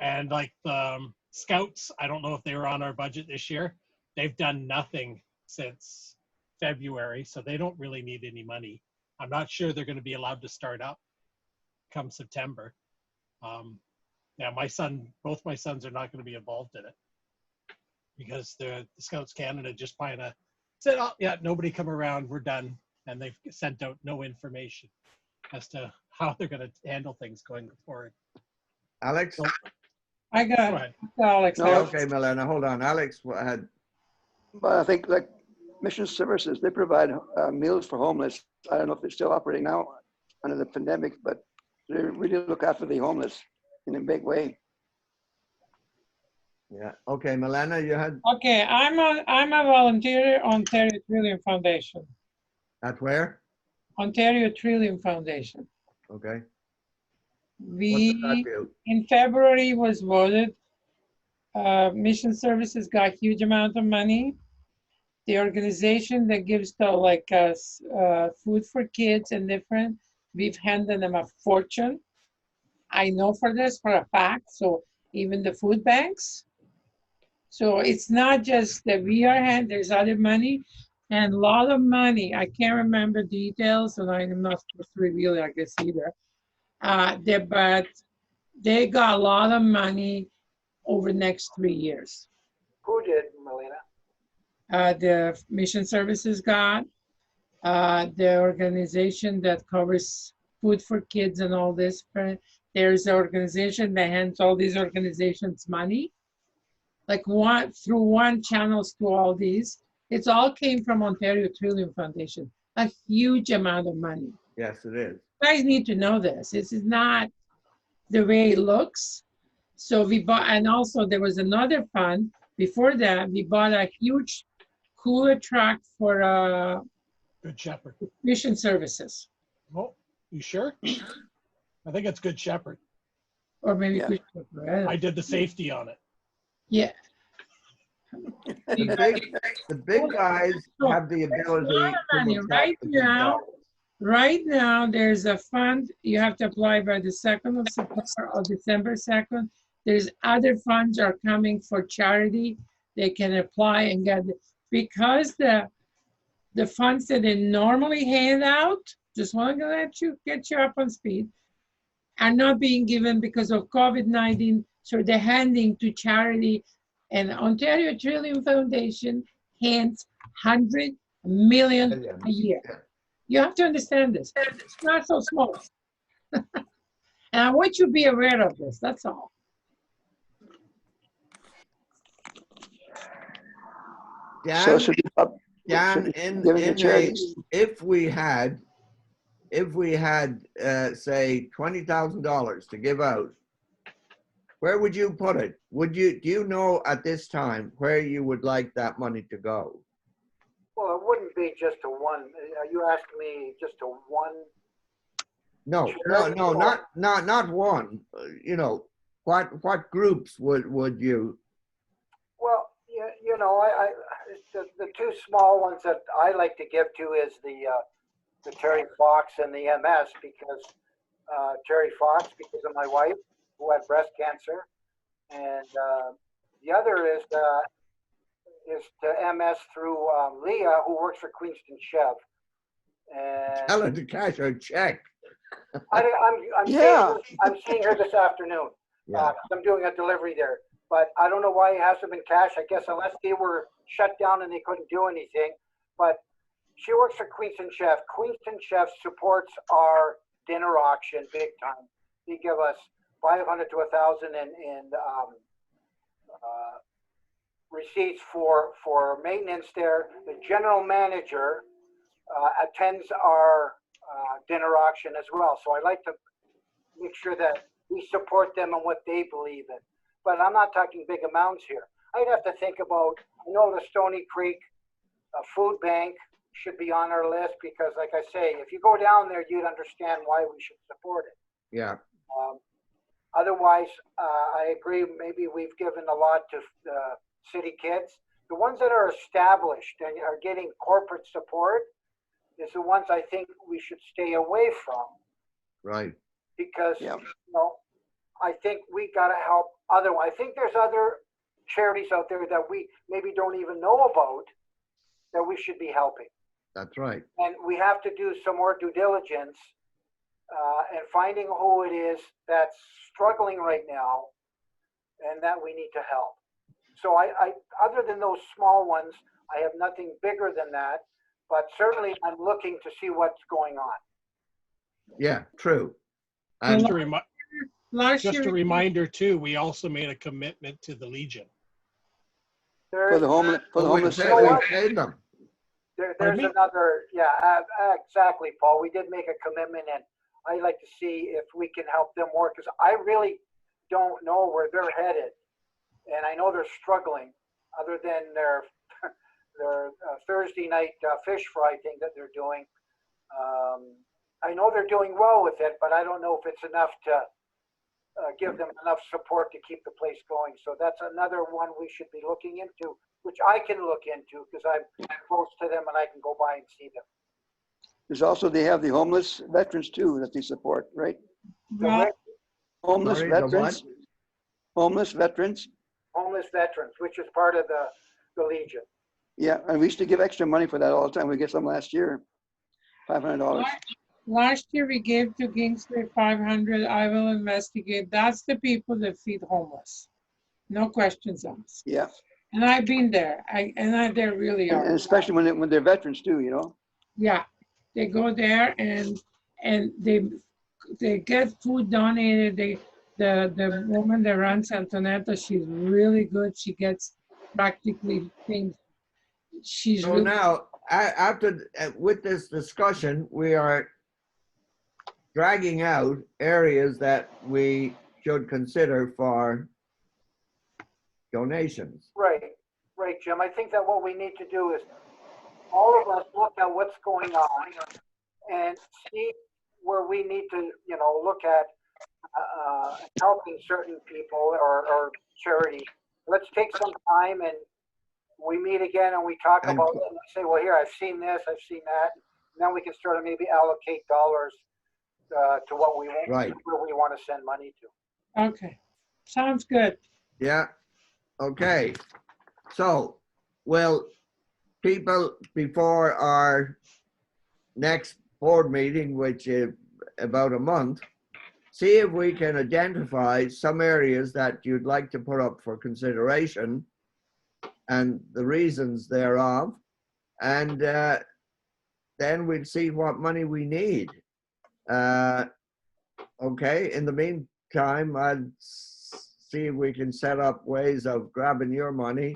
Speaker 4: And like the Scouts, I don't know if they were on our budget this year. They've done nothing since February, so they don't really need any money. I'm not sure they're going to be allowed to start up come September. Yeah, both my sons are not going to be involved in it because the Scouts Canada just kind of said, oh, yeah, nobody come around, we're done. And they've sent out no information as to how they're going to handle things going forward.
Speaker 1: Alex?
Speaker 5: I
Speaker 4: Go
Speaker 5: got
Speaker 4: ahead.
Speaker 5: Alex.
Speaker 8: No,
Speaker 1: Okay, Milena, hold on. Alex had,
Speaker 8: But I think like mission services, they provide meals for homeless. I don't know if they're still operating now under the pandemic, but they really look after the homeless in a big way.
Speaker 1: yeah. Okay, Milena, you had,
Speaker 5: Okay, I'm a volunteer at Ontario Trillium Foundation.
Speaker 1: at where?
Speaker 5: Ontario Trillium Foundation.
Speaker 1: Okay. What does that
Speaker 5: We,
Speaker 1: do?
Speaker 5: in February, was voted. Mission Services got huge amount of money. The organization that gives to like us food for kids and different, we've handed them a fortune. I know for this for a fact. So even the food banks. So it's not just that we are hand. There's other money, and a lot of money. I can't remember details, and I'm not supposed to reveal it, I guess either. But they got a lot of money over the next 3 years.
Speaker 6: Who did, Melina?
Speaker 5: The Mission Services got, the organization that covers food for kids and all this. There's an organization that hands all these organizations money, like through one channels to all these. It's all came from Ontario Trillium Foundation, a huge amount of money.
Speaker 1: Yes, it is.
Speaker 5: You guys need to know this. This is not the way it looks. So we bought, and also there was another fund before that. We bought a huge cooler truck for
Speaker 4: Good Shepherd.
Speaker 5: Mission Services,
Speaker 4: Oh, you sure? I think it's Good Shepherd.
Speaker 5: or maybe
Speaker 8: Yeah.
Speaker 5: Good Shepherd. I don't know.
Speaker 4: I did the safety on it.
Speaker 5: Yeah.
Speaker 1: The big guys have the ability to
Speaker 5: Money
Speaker 1: attack
Speaker 5: right
Speaker 1: the big
Speaker 5: now.
Speaker 1: dollars.
Speaker 5: Right now, there's a fund, you have to apply by the 2nd of September or December 2nd. There's other funds are coming for charity. They can apply and get it. Because the funds that they normally hand out, just want to get you up on speed, are not being given because of COVID-19. So they're handing to charity, and Ontario Trillium Foundation hands 100 million a year. You have to understand this. It's not so small. And I want you to be aware of this, that's all.
Speaker 8: So
Speaker 1: Dan,
Speaker 8: should we up-
Speaker 1: Dan,
Speaker 8: should we
Speaker 1: in
Speaker 8: give it to
Speaker 1: a,
Speaker 8: charities?
Speaker 1: if we had, say, $20,000 to give out, where would you put it? Do you know at this time where you would like that money to go?
Speaker 6: Well, it wouldn't be just a one, you asked me just a one,
Speaker 1: No, not one. You know, what groups would you?
Speaker 6: well, you know, the two small ones that I like to give to is the Terry Fox and the MS, because Terry Fox, because of my wife who had breast cancer, and the other is to MS through Leah, who works for Queenston Chev. And
Speaker 1: Tell her to cash her check.
Speaker 8: Yeah.
Speaker 6: I'm seeing her this afternoon.
Speaker 1: Yeah.
Speaker 6: I'm doing a delivery there, but I don't know why it hasn't been cash. I guess unless they were shut down and they couldn't do anything. But she works for Queenston Chef. Queenston Chef supports our dinner auction big time. They give us 500 to 1,000 in receipts for maintenance there. The general manager attends our dinner auction as well. So I like to make sure that we support them in what they believe in. But I'm not talking big amounts here. I'd have to think about, I know the Stony Creek food bank should be on our list, because like I say, if you go down there, you'd understand why we should support it.
Speaker 1: Yeah.
Speaker 6: Otherwise, I agree, maybe we've given a lot to city kids. The ones that are established and are getting corporate support is the ones I think we should stay away from.
Speaker 1: Right.
Speaker 6: Because,
Speaker 8: Yeah.
Speaker 6: you know, I think we got to help other. I think there's other charities out there that we maybe don't even know about that we should be helping.
Speaker 1: That's right.
Speaker 6: And we have to do some more due diligence and finding who it is that's struggling right now and that we need to help. So I other than those small ones, I have nothing bigger than that, but certainly I'm looking to see what's going on.
Speaker 1: Yeah, true. And
Speaker 4: Just a reminder too, we also made a commitment to the Legion.
Speaker 8: For the homeless,
Speaker 1: we
Speaker 6: You know what?
Speaker 1: paid them.
Speaker 6: There's
Speaker 4: Pardon me?
Speaker 6: another, yeah, exactly, Paul. We did make a commitment, and I'd like to see if we can help them more, because I really don't know where they're headed. And I know they're struggling, other than their Thursday night fish fry thing that they're doing. I know they're doing well with it, but I don't know if it's enough to give them enough support to keep the place going. So that's another one we should be looking into, which I can look into because I'm close to them and I can go by and see them.
Speaker 8: There's also, they have the homeless veterans too that they support, right?
Speaker 5: Well,
Speaker 8: Homeless
Speaker 1: Sorry, the
Speaker 8: veterans. Homeless veterans.
Speaker 6: Homeless veterans, which is part of the Legion.
Speaker 8: Yeah, and we used to give extra money for that all the time. We get some last year, $500.
Speaker 5: last year we gave to Kingsley 500. I will investigate. That's the people that feed homeless. No questions asked.
Speaker 8: Yeah,
Speaker 5: And I've been there. They really
Speaker 8: and
Speaker 5: are.
Speaker 8: especially when they're veterans too, you know?
Speaker 5: Yeah, they go there and they get food donated. The woman that runs Antonetta, she's really good. She gets practically things. She's
Speaker 1: So
Speaker 5: really
Speaker 1: now, after, with this discussion, we are dragging out areas that we should consider for donations.
Speaker 6: Right, Jim. I think that what we need to do is all of us look at what's going on and see where we need to, look at helping certain people or charity. Let's take some time and we meet again and we talk
Speaker 1: And-
Speaker 6: about it and we say, well, here, I've seen this, I've seen that. And then we can sort of maybe allocate dollars to what we want,
Speaker 1: Right.
Speaker 6: where we want to send money to.
Speaker 5: Okay, sounds good.
Speaker 1: Yeah, okay. So, well, people, before our next board meeting, which is about a month, see if we can identify some areas that you'd like to put up for consideration and the reasons thereof. And then we'd see what money we need. Okay, in the meantime, I'd see if we can set up ways of grabbing your money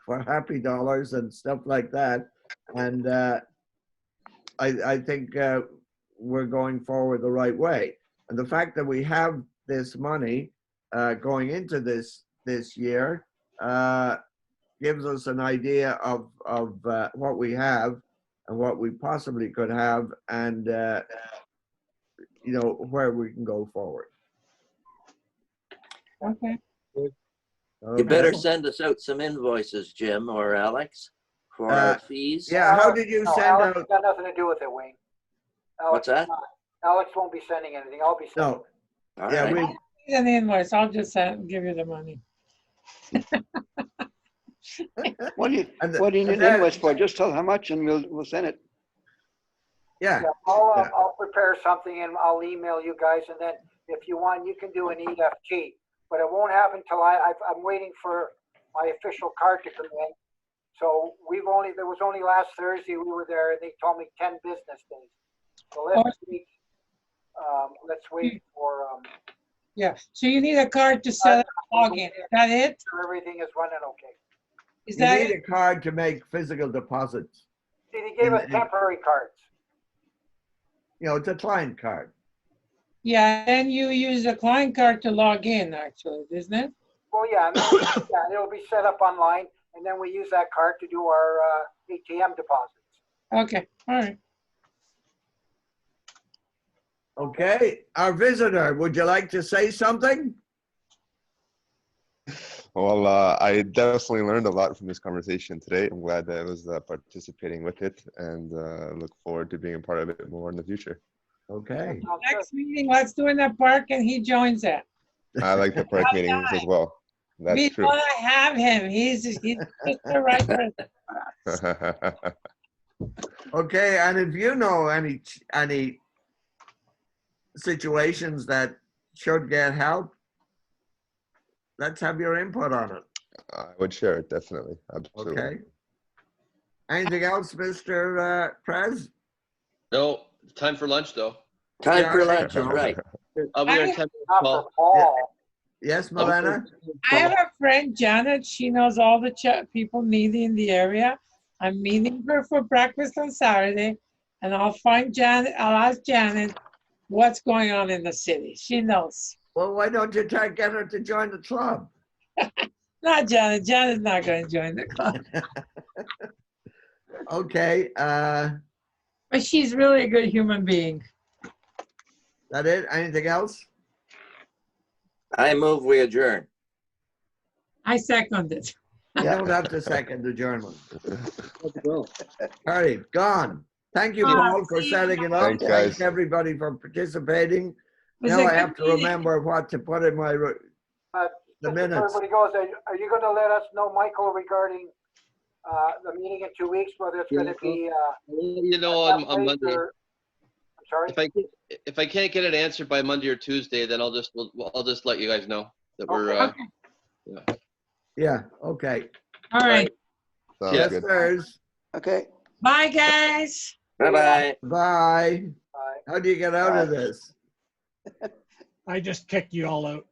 Speaker 1: for Happy Dollars and stuff like that. And I think we're going forward the right way. And the fact that we have this money going into this year gives us an idea of what we have and what we possibly could have, and where we can go forward.
Speaker 5: Okay.
Speaker 9: You better
Speaker 1: Okay.
Speaker 9: send us out some invoices, Jim or Alex, for our fees.
Speaker 1: Yeah, how did you
Speaker 6: No,
Speaker 1: send
Speaker 6: Alex
Speaker 1: out?
Speaker 6: got nothing to do with it, Wayne.
Speaker 9: What's that?
Speaker 6: Alex won't be sending anything. I'll be sending.
Speaker 1: No,
Speaker 9: All
Speaker 1: yeah,
Speaker 9: right.
Speaker 1: we,
Speaker 5: An invoice, I'll just give you the money.
Speaker 8: What do you
Speaker 1: And the-
Speaker 8: what do you need
Speaker 1: and
Speaker 8: an
Speaker 1: that-
Speaker 8: invoice for? Just tell how much and we'll send it.
Speaker 1: yeah,
Speaker 6: Yeah, I'll prepare something and I'll email you guys, and then if you want, you can do an EFT. But it won't happen till I'm waiting for my official card to come in. So there was only last Thursday we were there, and they told me 10 business days. So let's wait for
Speaker 5: Yeah, so you need a card to set up login. Is that it?
Speaker 6: sure everything is running okay.
Speaker 5: Is
Speaker 1: you
Speaker 5: that
Speaker 1: need
Speaker 5: it?
Speaker 1: a card to make physical deposits.
Speaker 6: See, they gave us
Speaker 1: And-
Speaker 6: temporary cards.
Speaker 1: It's a client card.
Speaker 5: Yeah, and you use a client card to log in, actually, isn't it?
Speaker 6: Well, yeah, and then, it'll be set up online, and then we use that card to do our ATM deposits.
Speaker 5: Okay, all right.
Speaker 1: Okay, our visitor, would you like to say something?
Speaker 3: Well, I definitely learned a lot from this conversation today. I'm glad that I was participating with it, and look forward to being a part of it more in the future.
Speaker 1: Okay,
Speaker 6: Sounds good.
Speaker 5: Next meeting, let's do in the park and he joins it.
Speaker 3: I like the park meetings as well. That's
Speaker 5: We
Speaker 3: true.
Speaker 5: want to have him. He's just the right person.
Speaker 1: okay, and if you know any situations that should get help, let's have your input on it,
Speaker 3: I would share it, definitely. Absolutely.
Speaker 1: okay? Anything else, Mr. Prez?
Speaker 7: No, time for lunch though.
Speaker 9: Time
Speaker 1: Yeah,
Speaker 9: for
Speaker 1: I think
Speaker 9: lunch,
Speaker 1: so.
Speaker 9: right.
Speaker 7: I'll be there in 10 minutes,
Speaker 6: Not
Speaker 7: Paul.
Speaker 6: for Paul.
Speaker 1: Yes,
Speaker 7: I'll be there in
Speaker 1: Milena?
Speaker 7: 10 minutes,
Speaker 5: I have
Speaker 7: Paul.
Speaker 5: a friend, Janet. She knows all the people needy in the area. I'm meeting her for breakfast on Saturday, and I'll ask Janet what's going on in the city. She knows.
Speaker 1: Well, why don't you try to get her to join the club?
Speaker 5: Not Janet. Janet's not going to join the club.
Speaker 1: Okay,
Speaker 5: But she's really a good human being.
Speaker 1: that it? Anything else?
Speaker 9: I move we adjourn.
Speaker 5: I second it.
Speaker 1: You don't have to second adjournment. All right, gone. Thank you, Paul, for
Speaker 5: see you.
Speaker 1: setting it up.
Speaker 3: Thanks, guys.
Speaker 1: Thanks, everybody, for participating.
Speaker 5: Was
Speaker 1: Now
Speaker 5: a
Speaker 1: I
Speaker 5: good
Speaker 1: have to
Speaker 5: meeting.
Speaker 1: remember what to put in my, the
Speaker 6: Just
Speaker 1: minutes.
Speaker 6: Everybody goes, are you going to let us know, Michael, regarding the meeting in 2 weeks, whether it's going to be
Speaker 7: You know, on
Speaker 6: template
Speaker 7: Monday.
Speaker 6: or- I'm sorry?
Speaker 7: If I can't get it answered by Monday or Tuesday, then I'll just let you guys know that we're.
Speaker 5: Okay.
Speaker 1: Yeah, okay.
Speaker 5: All right.
Speaker 3: Sounds
Speaker 1: Yes,
Speaker 3: good.
Speaker 1: sirs.
Speaker 8: Okay.
Speaker 5: Bye, guys.
Speaker 9: Bye-bye.
Speaker 1: Bye.
Speaker 6: Bye.
Speaker 1: How do you get out of this?
Speaker 4: I just kicked you all out.